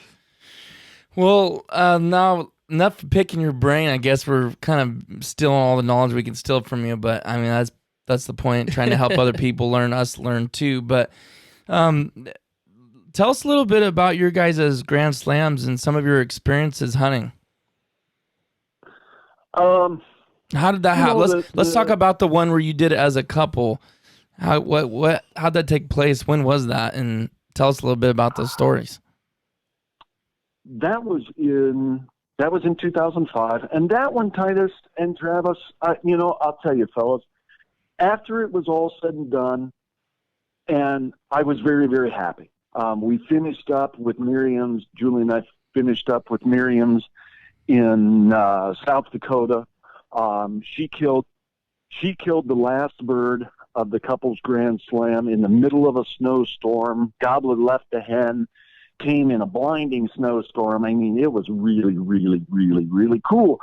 Speaker 1: Well, now enough picking your brain. I guess we're kind of stealing all the knowledge we can steal from you, but I mean that's the point. Trying to help other people learn, us learn too. But tell us a little bit about your guys' Grand Slams and some of your experiences hunting. How did that happen? Let's talk about the one where you did it as a couple. How'd that take place? When was that? And tell us a little bit about those stories.
Speaker 2: That was in 2005, and that one, Titus and Travis, I'll tell you, fellas, after it was all said and done, and I was very, very happy. We finished up with Miriam's. Julie and I finished up with Miriam's in South Dakota. She killed the last bird of the couple's Grand Slam in the middle of a snowstorm. Gobbler left the hen, came in a blinding snowstorm. I mean, it was really, really, really, really cool.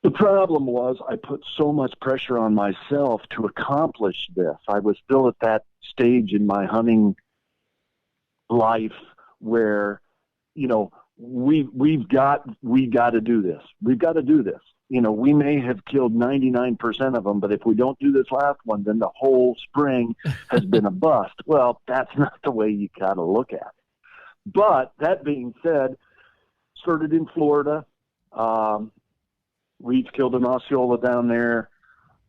Speaker 2: The problem was I put so much pressure on myself to accomplish this. I was still at that stage in my hunting life where, we got to do this. We've got to do this. We may have killed 99% of them, but if we don't do this last one, then the whole spring has been a bust. Well, that's not the way you got to look at it. But that being said, started in Florida. We each killed an Osceola down there.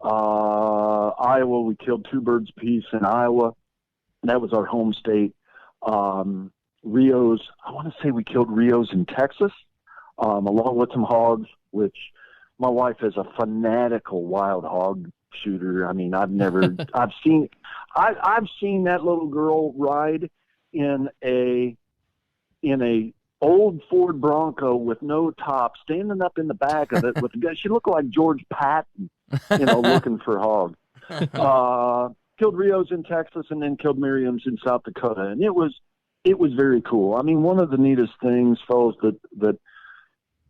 Speaker 2: Iowa, we killed 2 birds apiece in Iowa. That was our home state. Rios, I want to say we killed Rios in Texas, along with some hogs, which my wife is a fanatical wild hog shooter. I mean, I've seen that little girl ride in a old Ford Bronco with no top, standing up in the back of it with the guy. She looked like George Patton, looking for hogs. Killed Rios in Texas and then killed Miriam's in South Dakota. And it was very cool. I mean, one of the neatest things, fellas, that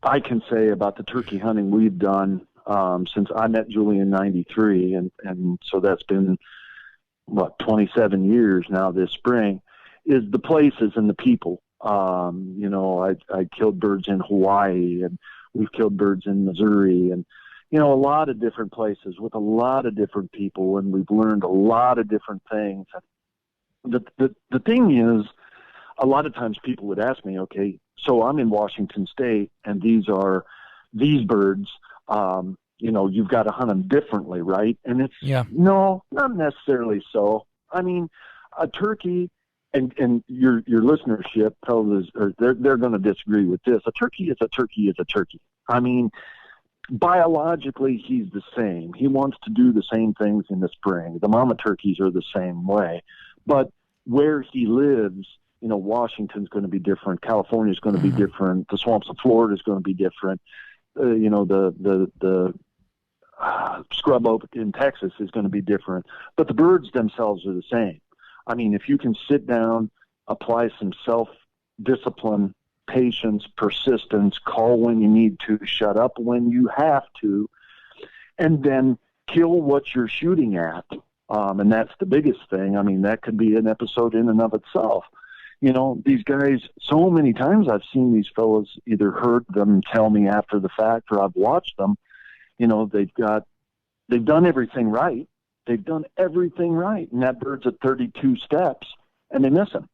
Speaker 2: I can say about the turkey hunting we've done since I met Julie in 93, and so that's been, 27 years now this spring, is the places and the people. I killed birds in Hawaii, and we've killed birds in Missouri, and, a lot of different places with a lot of different people, and we've learned a lot of different things. The thing is, a lot of times people would ask me, okay, so I'm in Washington State, and these birds, you've got to hunt them differently, right? And it's, no, not necessarily so. I mean, a turkey, and your listenership tells us, or they're going to disagree with this. A turkey is a turkey is a turkey. I mean, biologically, he's the same. He wants to do the same things in the spring. The mama turkeys are the same way. But where he lives, Washington's going to be different. California's going to be different. The swamps of Florida is going to be different. The scrub oak in Texas is going to be different. But the birds themselves are the same. I mean, if you can sit down, apply some self-discipline, patience, persistence, call when you need to, shut up when you have to, and then kill what you're shooting at. And that's the biggest thing. I mean, that could be an episode in and of itself. These guys, so many times I've seen these fellows, either heard them tell me after the fact or I've watched them, they've done everything right. They've done everything right. And that bird's at 32 steps and they miss him.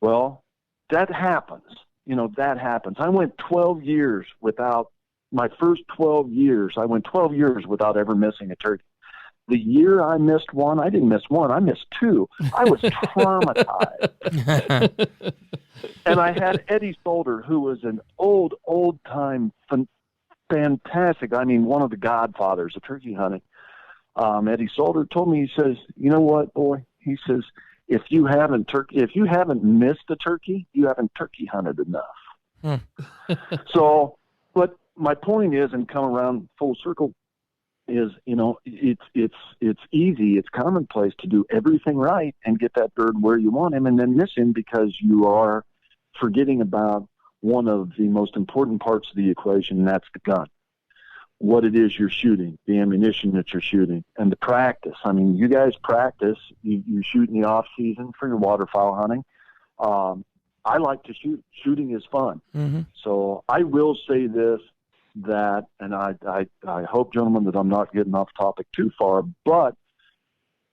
Speaker 2: Well, that happens. That happens. I went 12 years without, my first 12 years, I went 12 years without ever missing a turkey. The year I missed one, I didn't miss one, I missed 2. I was traumatized. And I had Eddie Solder, who was an old-time fantastic, one of the godfathers of turkey hunting. Eddie Solder told me, he says, you know what, boy? He says, if you haven't missed a turkey, you haven't turkey hunted enough. So, but my point is, and come around full circle, is, it's easy, it's commonplace to do everything right and get that bird where you want him, and then miss him because you are forgetting about one of the most important parts of the equation, and that's the gun. What it is you're shooting, the ammunition that you're shooting, and the practice. I mean, you guys practice. You shoot in the off season for your waterfowl hunting. I like to shoot. Shooting is fun.
Speaker 1: Mm-hmm.
Speaker 2: So I will say this, that, and I hope, gentlemen, that I'm not getting off topic too far, but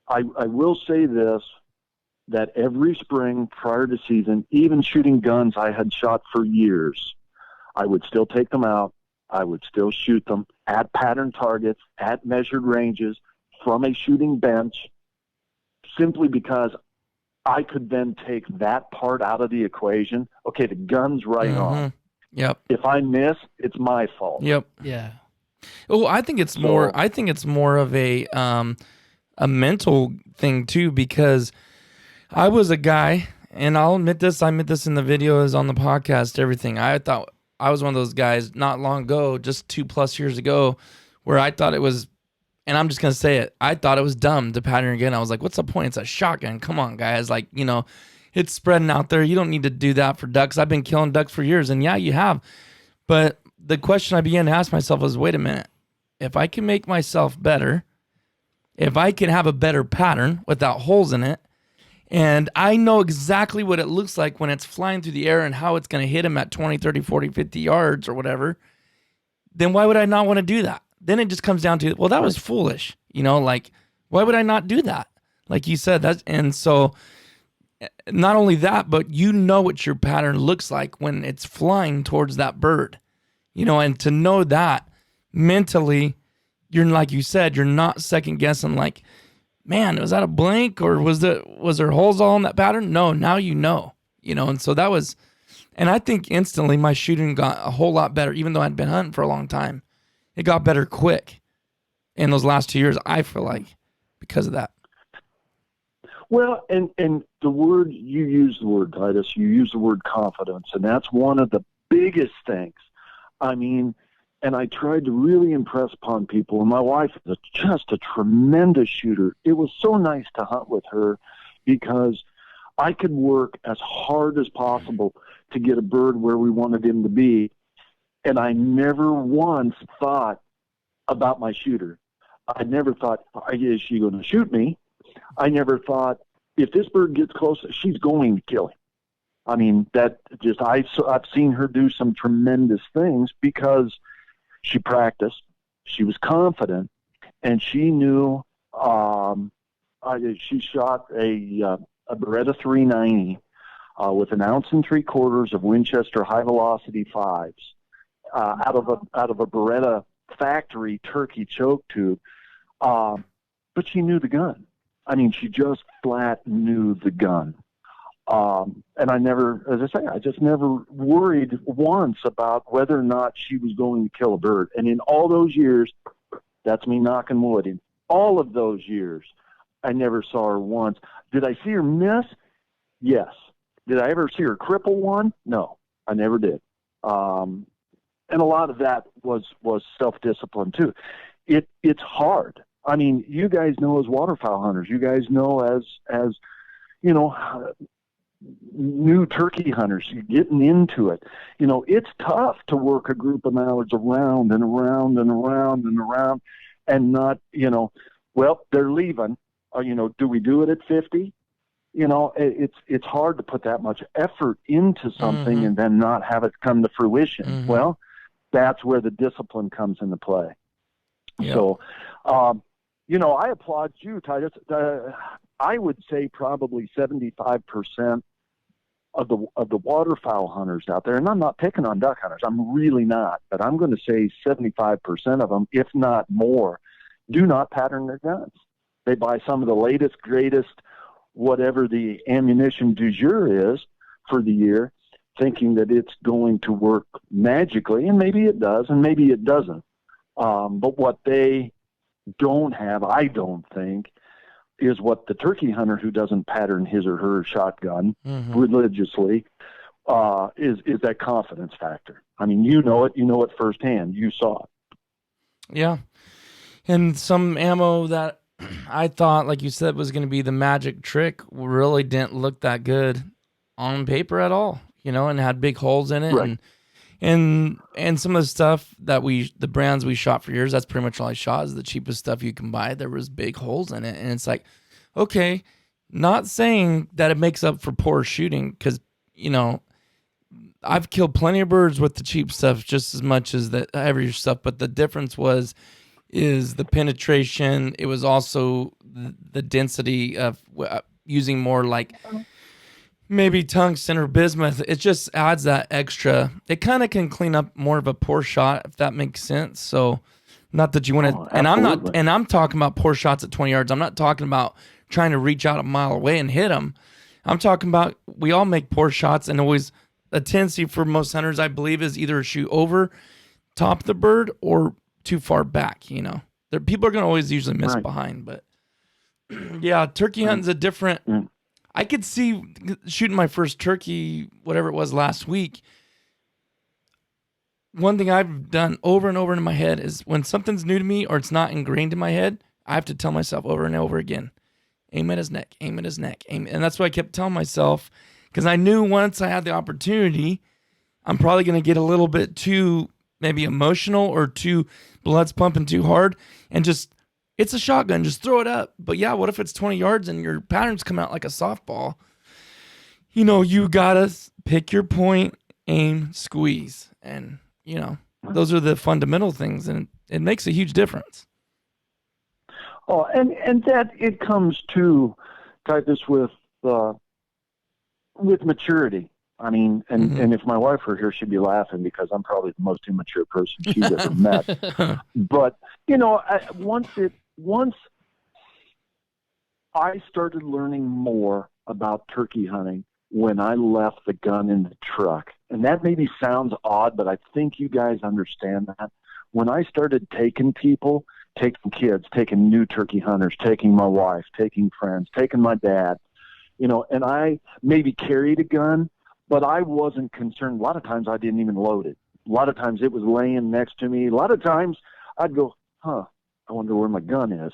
Speaker 2: I will say this, that every spring prior to season, even shooting guns I had shot for years, I would still take them out. I would still shoot them at pattern targets, at measured ranges, from a shooting bench, simply because I could then take that part out of the equation. Okay, the gun's right on.
Speaker 1: Yep.
Speaker 2: If I miss, it's my fault.
Speaker 1: Yep.
Speaker 3: Yeah.
Speaker 1: Oh, I think it's more. I think it's more of a mental thing too, because I was a guy, and I'll admit this. I admit this in the videos, on the podcast, everything. I thought I was one of those guys not long ago, just 2+ years ago, where I thought it was, and I'm just gonna say it, I thought it was dumb to pattern again. I was like, what's the point? It's a shotgun. Come on, guys. Like, it's spreading out there. You don't need to do that for ducks. I've been killing ducks for years, and yeah, you have. But the question I began to ask myself was, wait a minute. If I can make myself better, if I can have a better pattern without holes in it, and I know exactly what it looks like when it's flying through the air and how it's going to hit him at 20, 30, 40, 50 yards or whatever, then why would I not want to do that? Then it just comes down to, well, that was foolish. Like, why would I not do that? Like you said, and so not only that, but what your pattern looks like when it's flying towards that bird, and to know that mentally, you're, like you said, you're not second guessing like, man, was that a blank, or was there holes all in that pattern? No, now and so that was, and I think instantly my shooting got a whole lot better, even though I'd been hunting for a long time. It got better quick in those last 2 years, I feel like, because of that.
Speaker 2: Well, and the word, you use the word, Titus, you use the word confidence, and that's one of the biggest things. I mean, and I tried to really impress upon people, and my wife is just a tremendous shooter. It was so nice to hunt with her because I could work as hard as possible to get a bird where we wanted him to be, and I never once thought about my shooter. I never thought, is she going to shoot me? I never thought, if this bird gets close, she's going to kill him. I mean, I've seen her do some tremendous things because she practiced, she was confident, and she knew. She shot a Beretta 390 with 1 3/4 ounces of Winchester high velocity 5s out of a Beretta factory turkey choke tube, but she knew the gun. I mean, she just flat knew the gun. And I never, as I say, I just never worried once about whether or not she was going to kill a bird. And in all those years, that's me knocking wood, in all of those years, I never saw her once. Did I see her miss? Yes. Did I ever see her cripple one? No, I never did. And a lot of that was self-discipline too. It's hard. I mean, you guys know as waterfowl hunters, you guys know as new turkey hunters, you're getting into it. It's tough to work a group of mallards around and around and around and around and not, well, they're leaving. Do we do it at 50? It's hard to put that much effort into something and then not have it come to fruition. Well, that's where the discipline comes into play. Yep. So, I applaud you, Titus. I would say probably 75% of the waterfowl hunters out there, and I'm not picking on duck hunters, I'm really not, but I'm going to say 75% of them, if not more, do not pattern their guns. They buy some of the latest, greatest, whatever the ammunition du jour is for the year, thinking that it's going to work magically, and maybe it does, and maybe it doesn't. But what they don't have, I don't think, is what the turkey hunter who doesn't pattern his or her shotgun religiously is that confidence factor. I mean, you know it firsthand. You saw it.
Speaker 1: Yeah. And some ammo that I thought, like you said, was going to be the magic trick really didn't look that good on paper at all, and had big holes in it.
Speaker 2: Right.
Speaker 1: And some of the stuff that the brands we shot for years, that's pretty much all I shot, is the cheapest stuff you can buy. There was big holes in it. And it's like, okay, not saying that it makes up for poor shooting, because, I've killed plenty of birds with the cheap stuff just as much as the heavier stuff. But the difference is the penetration. It was also the density of using more like maybe tungsten or bismuth. It just adds that extra. It kind of can clean up more of a poor shot, if that makes sense. So not that you want to, and I'm talking about poor shots at 20 yards. I'm not talking about trying to reach out a mile away and hit them. I'm talking about, we all make poor shots, and always a tendency for most hunters, I believe, is either shoot over top the bird or too far back. People are going to always usually miss behind, but yeah, turkey hunting's a different. I could see shooting my first turkey, whatever it was last week. One thing I've done over and over in my head is, when something's new to me or it's not ingrained in my head, I have to tell myself over and over again, aim at his neck, aim at his neck, aim. And that's what I kept telling myself, because I knew once I had the opportunity, I'm probably going to get a little bit too maybe emotional or too blood's pumping too hard, and just, it's a shotgun, just throw it up. But yeah, what if it's 20 yards and your pattern's come out like a softball? You gotta pick your point, aim, squeeze. And, those are the fundamental things, and it makes a huge difference.
Speaker 2: Oh, and that it comes to, Titus, with maturity. I mean, and if my wife were here, she'd be laughing, because I'm probably the most immature person she's ever met. But, once I started learning more about turkey hunting, when I left the gun in the truck, and that maybe sounds odd, but I think you guys understand that. When I started taking people, taking kids, taking new turkey hunters, taking my wife, taking friends, taking my dad, and I maybe carried a gun, but I wasn't concerned. A lot of times I didn't even load it. A lot of times it was laying next to me. A lot of times I'd go, I wonder where my gun is.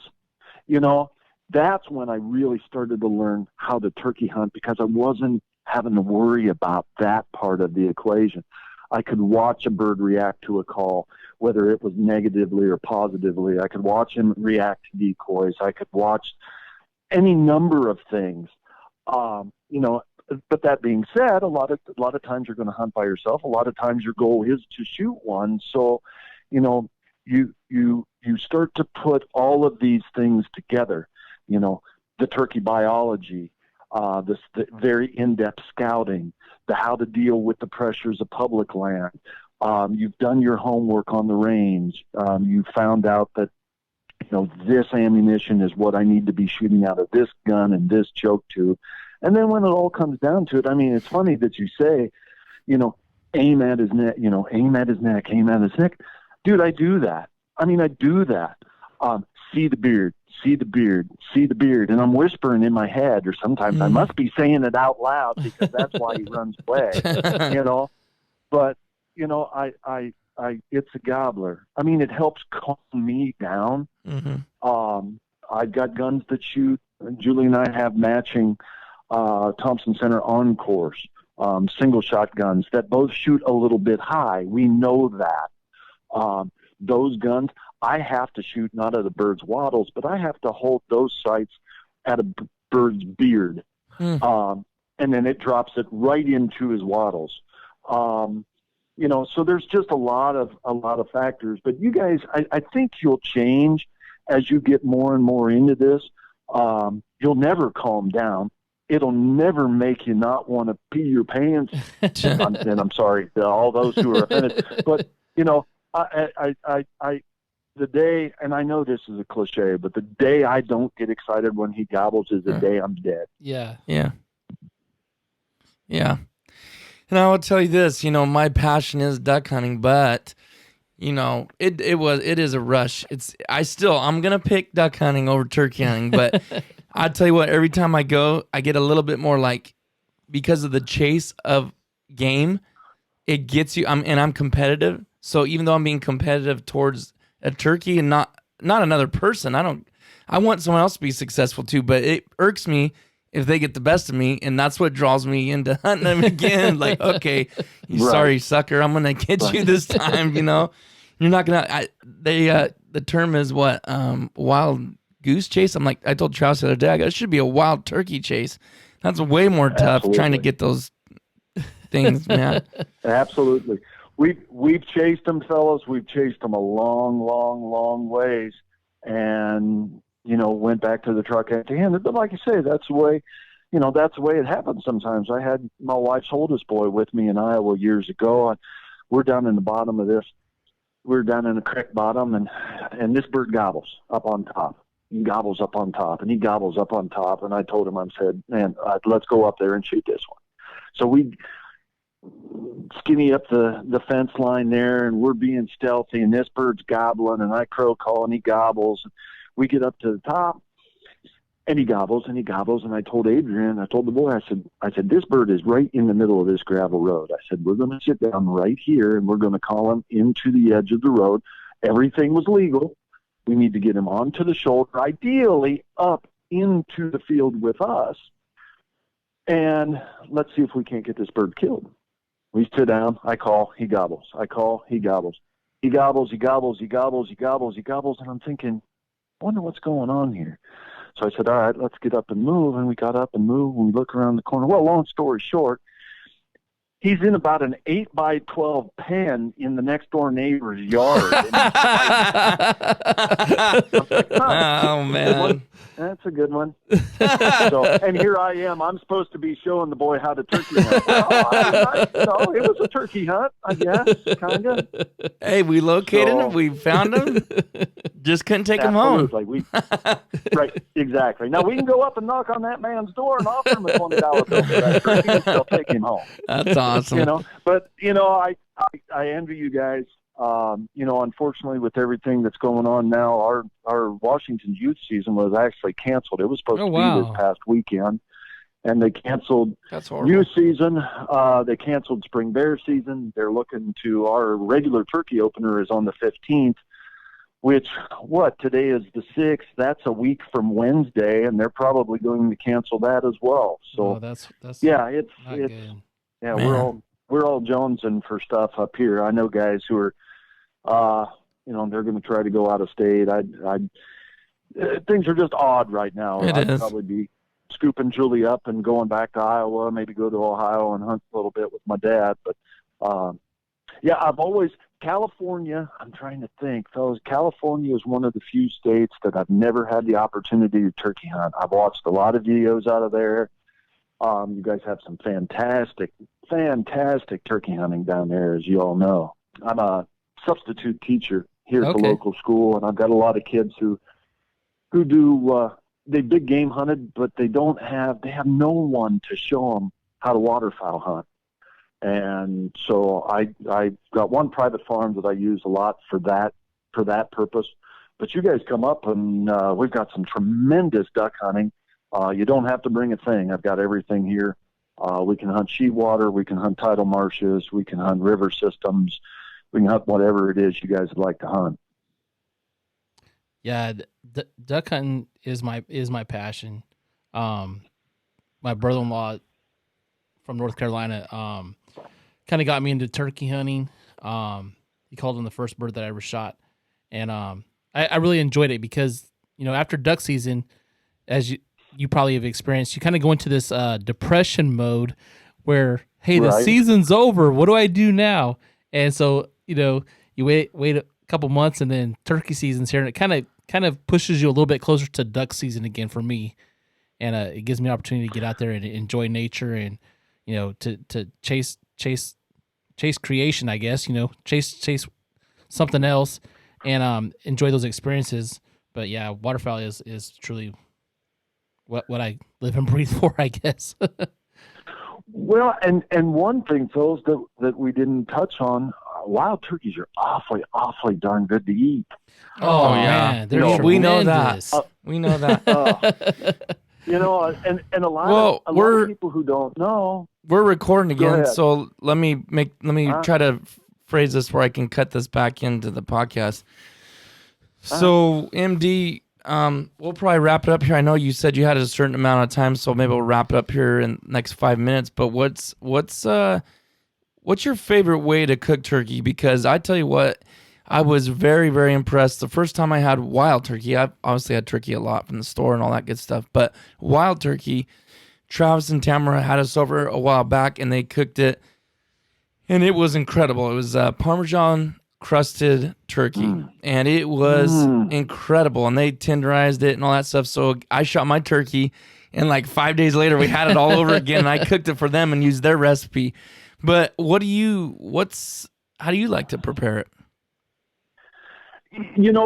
Speaker 2: That's when I really started to learn how to turkey hunt, because I wasn't having to worry about that part of the equation. I could watch a bird react to a call, whether it was negatively or positively. I could watch him react to decoys. I could watch any number of things. But that being said, a lot of times you're going to hunt by yourself. A lot of times your goal is to shoot one. So, you start to put all of these things together. The turkey biology, the very in-depth scouting, the how to deal with the pressures of public land. You've done your homework on the range. You found out that, this ammunition is what I need to be shooting out of this gun and this choke tube. And then when it all comes down to it, I mean, it's funny that you say, aim at his neck, aim at his neck, aim at his neck. Dude, I do that. I do that. See the beard, see the beard, see the beard. And I'm whispering in my head, or sometimes I must be saying it out loud, because that's why he runs away, But, it's a gobbler. It helps calm me down. I've got guns that shoot. Julie and I have matching Thompson Center Encores, single shot guns that both shoot a little bit high. We know that. Those guns, I have to shoot not at a bird's wattles, but I have to hold those sights at a bird's beard. And then it drops it right into his wattles. So there's just a lot of factors. But you guys, I think you'll change as you get more and more into this. You'll never calm down. It'll never make you not want to pee your pants. And I'm sorry to all those who are offended, but the day, and I know this is a cliche, but the day I don't get excited when he gobbles is the day I'm dead.
Speaker 3: Yeah.
Speaker 1: And I will tell you this, my passion is duck hunting, but it is a rush. I'm going to pick duck hunting over turkey hunting, but I tell you what, every time I go, I get a little bit more, like, because of the chase of game, it gets you, I'm competitive. So even though I'm being competitive towards a turkey and not not another person. I want someone else to be successful too, but it irks me if they get the best of me, and that's what draws me into hunting them again. Like, okay, you sorry sucker, I'm gonna get you this time. You know, you're not gonna. The term is what, wild goose chase. I'm like, I told Travis the other day, it should be a wild turkey chase. That's way more tough trying to get those things, man.
Speaker 2: Absolutely. We've chased them, fellas. We've chased them a long ways, and went back to the truck at the end. But like you say, that's the way it happens sometimes. I had my wife's oldest boy with me in Iowa years ago. We're down in the bottom of this. We're down in the creek bottom, and this bird gobbles up on top. He gobbles up on top, and he gobbles up on top. And I told him, I said, man, let's go up there and shoot this one. So we skinny up the fence line there, and we're being stealthy, and this bird's gobbling, and I crow call, and he gobbles. We get up to the top, and he gobbles, and I told Adrian, I told the boy, I said, this bird is right in the middle of this gravel road. I said, we're going to sit down right here, and we're going to call him into the edge of the road. Everything was legal. We need to get him onto the shoulder, ideally up into the field with us, and let's see if we can't get this bird killed. We sit down, I call, he gobbles. I call, he gobbles. He gobbles, he gobbles, he gobbles, he gobbles, he gobbles, and I'm thinking, I wonder what's going on here. So I said, all right, let's get up and move. And we got up and moved, and we look around the corner. Well, long story short, he's in about an 8x12 pen in the next door neighbor's yard.
Speaker 1: Oh, man.
Speaker 2: That's a good one. So, and here I am. I'm supposed to be showing the boy how to turkey hunt. Well, it was a turkey hunt, I guess, kind of.
Speaker 1: Hey, we located him. We found him. Just couldn't take him home.
Speaker 2: Right, exactly. Now, we can go up and knock on that man's door and offer him a $20 bill for that turkey and still take him home.
Speaker 1: That's awesome.
Speaker 2: But, I envy you guys. Unfortunately, with everything that's going on now, our Washington youth season was actually canceled. It was supposed to be this past weekend, and they canceled youth season. They canceled spring bear season. They're looking to our regular turkey opener is on the 15th, which today is the 6th. That's a week from Wednesday, and they're probably going to cancel that as well. So
Speaker 3: that's
Speaker 2: it's
Speaker 3: good.
Speaker 2: Yeah, we're all jonesing for stuff up here. I know guys who are, they're going to try to go out of state. Things are just odd right now. I'd probably be scooping Julie up and going back to Iowa, maybe go to Ohio and hunt a little bit with my dad. But, California, I'm trying to think, fellas, California is one of the few states that I've never had the opportunity to turkey hunt. I've watched a lot of videos out of there. You guys have some fantastic turkey hunting down there, as you all know. I'm a substitute teacher here at the local school, and I've got a lot of kids who do they big game hunted, but they have no one to show them how to waterfowl hunt. And so I got one private farm that I use a lot for that purpose. But you guys come up, and we've got some tremendous duck hunting. You don't have to bring a thing. I've got everything here. We can hunt sheetwater. We can hunt tidal marshes. We can hunt river systems. We can hunt whatever it is you guys would like to hunt.
Speaker 3: Yeah, duck hunting is my passion. My brother-in-law from North Carolina kind of got me into turkey hunting. He called him the first bird that I ever shot, and I really enjoyed it because after duck season, as you probably have experienced, you kind of go into this depression mode where, hey, the season's over. What do I do now? And so, you wait a couple months, and then turkey season's here, and it kind of pushes you a little bit closer to duck season again for me. And it gives me an opportunity to get out there and enjoy nature and, to chase creation, I guess, chase something else and enjoy those experiences. But yeah, waterfowl is truly what I live and breathe for, I guess.
Speaker 2: Well, and one thing, fellas, that we didn't touch on, wild turkeys are awfully darn good to eat.
Speaker 3: Oh yeah,
Speaker 1: we know that. We know that.
Speaker 2: And a lot of people who don't know.
Speaker 1: We're recording again, so let me try to phrase this where I can cut this back into the podcast. So, MD, we'll probably wrap it up here. I know you said you had a certain amount of time, so maybe we'll wrap it up here in the next 5 minutes. But what's your favorite way to cook turkey? Because I tell you what, I was very, very impressed. The first time I had wild turkey, I obviously had turkey a lot from the store and all that good stuff, but wild turkey, Travis and Tamara had us over a while back, and they cooked it, and it was incredible. It was Parmesan crusted turkey, and it was incredible, and they tenderized it and all that stuff. So I shot my turkey, and like 5 days later, we had it all over again, and I cooked it for them and used their recipe. But how do you like to prepare it?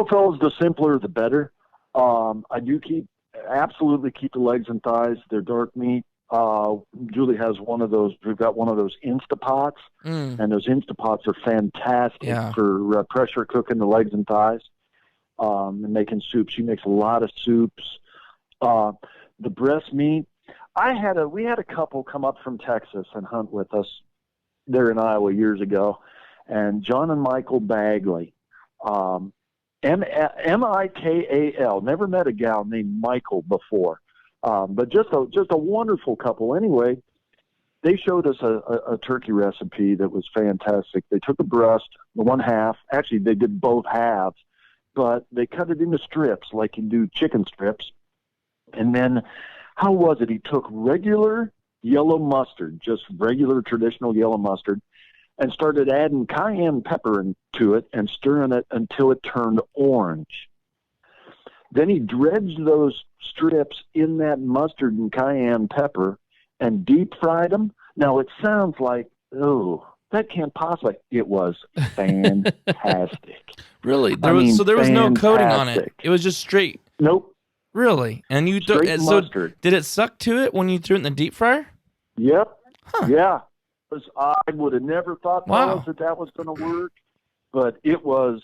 Speaker 2: Fellas, the simpler the better. I do absolutely keep the legs and thighs. They're dark meat. Julie has one of those. We've got one of those Instapots, and those Instapots are fantastic for pressure cooking the legs and thighs and making soup. She makes a lot of soups. The breast meat. We had a couple come up from Texas and hunt with us there in Iowa years ago, and John and Michael Bagley. Mikal. Never met a gal named Michael before, but just a wonderful couple. Anyway, they showed us a turkey recipe that was fantastic. They took the breast, the one half. Actually, they did both halves, but they cut it into strips like you do chicken strips. And then, how was it? He took regular yellow mustard, just regular traditional yellow mustard, and started adding cayenne pepper into it and stirring it until it turned orange. Then he dredged those strips in that mustard and cayenne pepper and deep fried them. Now, it sounds like, that can't possibly. It was fantastic.
Speaker 1: Really? There was no coating on it. It was just straight.
Speaker 2: Nope.
Speaker 1: Really? And you
Speaker 2: mustard.
Speaker 1: Did it suck to it when you threw it in the deep fryer?
Speaker 2: Yep.
Speaker 1: Huh.
Speaker 2: Yeah. I would have never thought that was going to work, but it was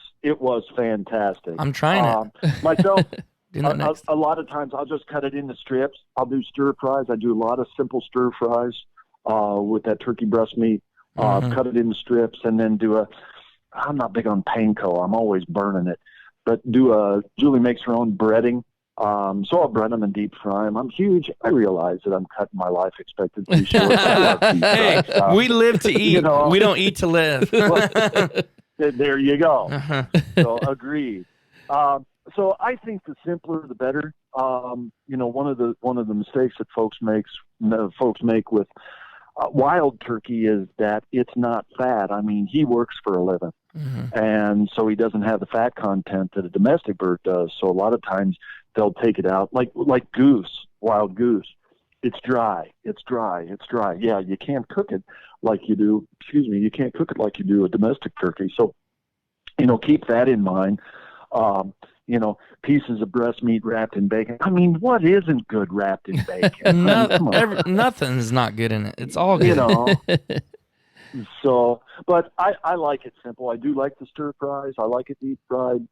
Speaker 2: fantastic.
Speaker 1: I'm trying
Speaker 2: it myself.
Speaker 1: A
Speaker 2: lot of times I'll just cut it into strips. I'll do stir fries. I do a lot of simple stir fries with that turkey breast meat. Cut it into strips and then I'm not big on panko. I'm always burning it, but Julie makes her own breading. So I'll bread them and deep fry them. I'm huge. I realize that I'm cutting my life expectancy short.
Speaker 1: Hey, we live to eat. We don't eat to live.
Speaker 2: There you go. So agreed. So I think the simpler the better. One of the mistakes that folks make with wild turkey is that it's not fat. I mean, he works for a living, and so he doesn't have the fat content that a domestic bird does. So a lot of times they'll take it out, like wild goose. It's dry. Yeah, you can't cook it like you do. You can't cook it like you do a domestic turkey. So, keep that in mind. Pieces of breast meat wrapped in bacon. I mean, what isn't good wrapped in bacon?
Speaker 1: Nothing's not good in it. It's all good.
Speaker 2: So, but I like it simple. I do like the stir fries. I like it deep fried.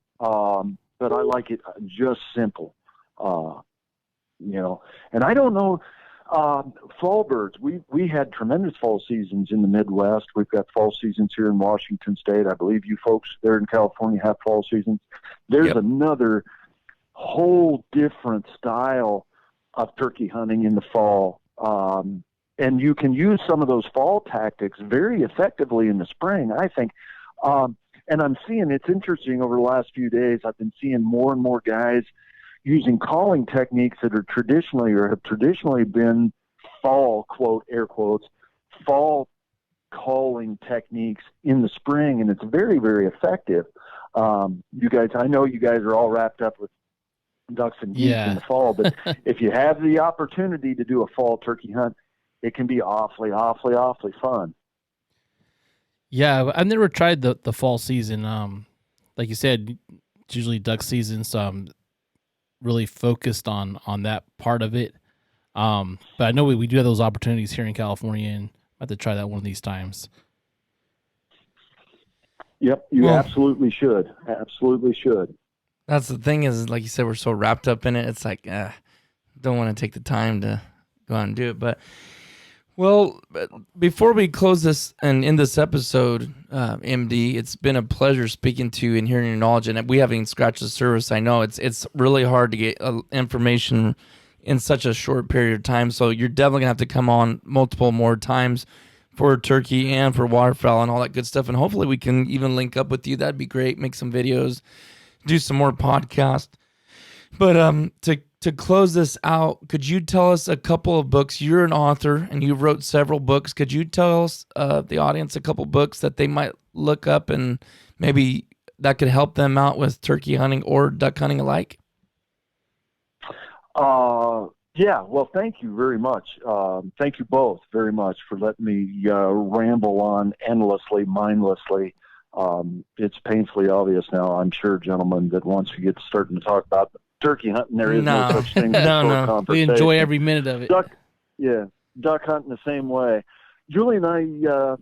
Speaker 2: But I like it just simple, and I don't know, fall birds. We had tremendous fall seasons in the Midwest. We've got fall seasons here in Washington State. I believe you folks there in California have fall seasons. There's another whole different style of turkey hunting in the fall. And you can use some of those fall tactics very effectively in the spring, I think. And I'm seeing, it's interesting over the last few days, I've been seeing more and more guys using calling techniques that are have traditionally been fall, quote, air quotes, fall calling techniques in the spring, and it's very, very effective. You guys, I know you guys are all wrapped up with ducks and geese in the fall, but if you have the opportunity to do a fall turkey hunt, it can be awfully, awfully, awfully fun.
Speaker 3: Yeah, I've never tried the fall season. Like you said, it's usually duck season, so I'm really focused on that part of it. But I know we do have those opportunities here in California, and I have to try that one of these times.
Speaker 2: Yep, you absolutely should. Absolutely should.
Speaker 1: That's the thing is, like you said, we're so wrapped up in it. It's like, don't want to take the time to go out and do it. But Well, before we close this and end this episode, MD, it's been a pleasure speaking to you and hearing your knowledge. And we haven't even scratched the surface. I know it's really hard to get information in such a short period of time. So you're definitely gonna have to come on multiple more times for turkey and for waterfowl and all that good stuff. And hopefully we can even link up with you. That'd be great. Make some videos, do some more podcasts. But to close this out, could you tell us a couple of books? You're an author and you wrote several books. Could you tell us, the audience, a couple books that they might look up and maybe that could help them out with turkey hunting or duck hunting alike?
Speaker 2: Yeah, well, thank you very much. Thank you both very much for letting me ramble on endlessly, mindlessly. It's painfully obvious now, I'm sure, gentlemen, that once we get starting to talk about turkey hunting, there is no such thing as a short conversation.
Speaker 3: We enjoy every minute of it.
Speaker 2: Duck hunting the same way. Julie and I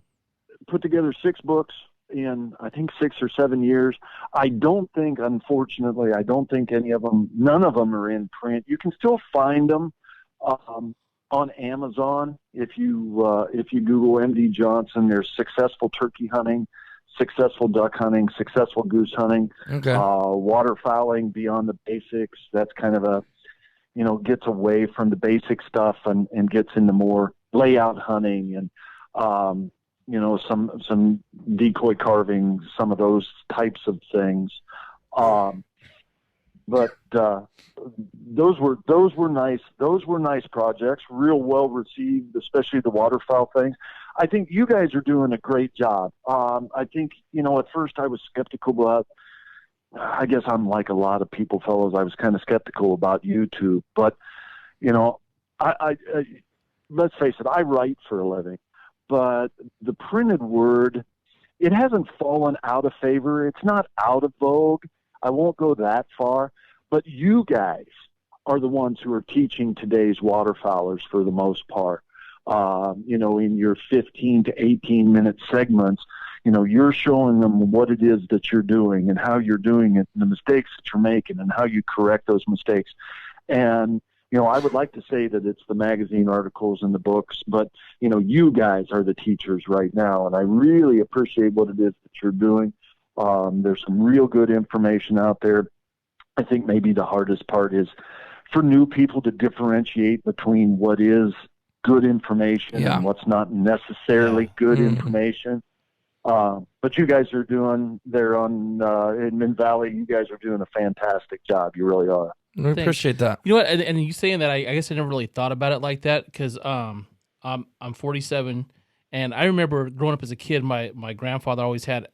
Speaker 2: put together 6 books in, I think, 6 or 7 years. Unfortunately, I don't think none of them are in print. You can still find them on Amazon. If you Google MD Johnson, there's Successful Turkey Hunting, Successful Duck Hunting, Successful Goose Hunting, Waterfowling Beyond the Basics. That's kind of gets away from the basic stuff and gets into more layout hunting and, some decoy carving, some of those types of things. But those were nice projects, real well received, especially the waterfowl things. I think you guys are doing a great job. I think, at first I was skeptical about, I guess I'm like a lot of people, fellows, I was kind of skeptical about YouTube, but I let's face it, I write for a living. But the printed word, it hasn't fallen out of favor. It's not out of vogue. I won't go that far. But you guys are the ones who are teaching today's waterfowlers for the most part. In your 15 to 18-minute segments, you're showing them what it is that you're doing and how you're doing it and the mistakes that you're making and how you correct those mistakes. And I would like to say that it's the magazine articles and the books, but, you guys are the teachers right now, and I really appreciate what it is that you're doing. There's some real good information out there. I think maybe the hardest part is for new people to differentiate between what is good information and what's not necessarily good information. But you guys are doing there on in Valley. You guys are doing a fantastic job. You really are.
Speaker 1: We appreciate that.
Speaker 3: You know what? And you saying that, I guess I never really thought about it like that because I'm 47, and I remember growing up as a kid. My grandfather always had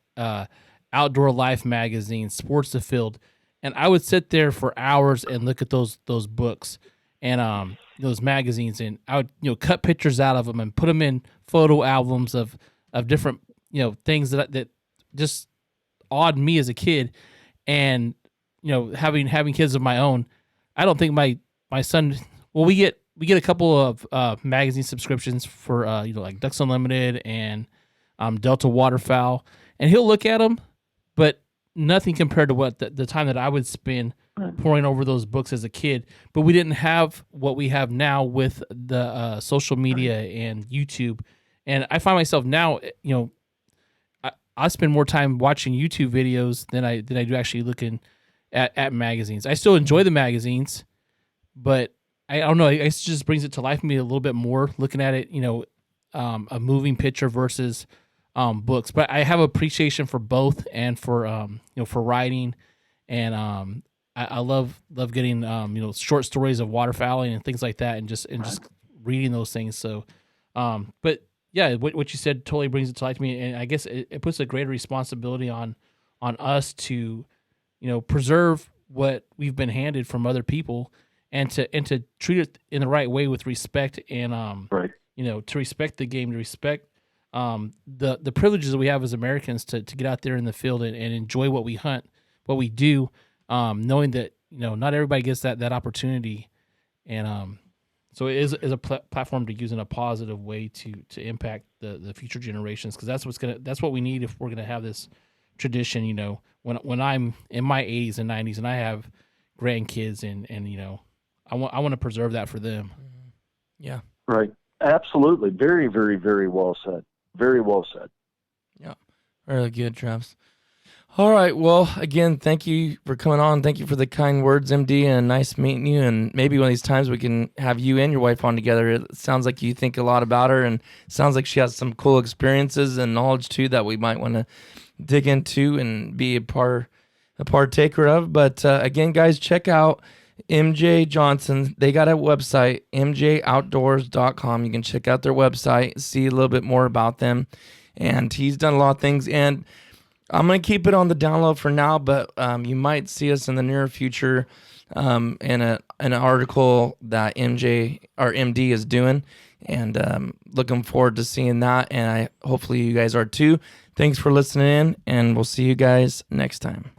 Speaker 3: Outdoor Life magazine, Sports Afield, and I would sit there for hours and look at those books and those magazines, and I would cut pictures out of them and put them in photo albums of different things that just awed me as a kid, and having kids of my own, I don't think my son. Well, we get a couple of magazine subscriptions for like Ducks Unlimited and Delta Waterfowl, and he'll look at them, but nothing compared to what the time that I would spend pouring over those books as a kid. But we didn't have what we have now with the social media and YouTube, and I find myself now, I spend more time watching YouTube videos than I do actually looking at magazines. I still enjoy the magazines, but I don't know. I guess it just brings it to life for me a little bit more looking at it, a moving picture versus books. But I have appreciation for both and for for writing, and I love getting short stories of waterfowling and things like that, and just reading those things. So, but yeah, what you said totally brings it to life to me, and I guess it puts a greater responsibility on us to preserve what we've been handed from other people, and to treat it in the right way with respect, and to respect the game, to respect the privileges that we have as Americans to get out there in the field and enjoy what we hunt, what we do, knowing that not everybody gets that opportunity, and so it is a platform to use in a positive way to impact the future generations, because that's what we need if we're gonna have this tradition. When I'm in my 80s and 90s and I have grandkids, and I want to preserve that for them.
Speaker 1: Yeah.
Speaker 2: Right. Absolutely. Very, very, very well said. Very well said.
Speaker 1: Yeah. Really good, Travis. All right. Well, again, thank you for coming on. Thank you for the kind words, MD, and nice meeting you. And maybe one of these times we can have you and your wife on together. It sounds like you think a lot about her, and it sounds like she has some cool experiences and knowledge too that we might want to dig into and be a partaker of. But again, guys, check out MJ Johnson. They got a website, mjoutdoors.com. You can check out their website, see a little bit more about them. And he's done a lot of things. And I'm going to keep it on the download for now, but you might see us in the near future in an article that MJ or MD is doing, and looking forward to seeing that. And hopefully you guys are too. Thanks for listening in, and we'll see you guys next time.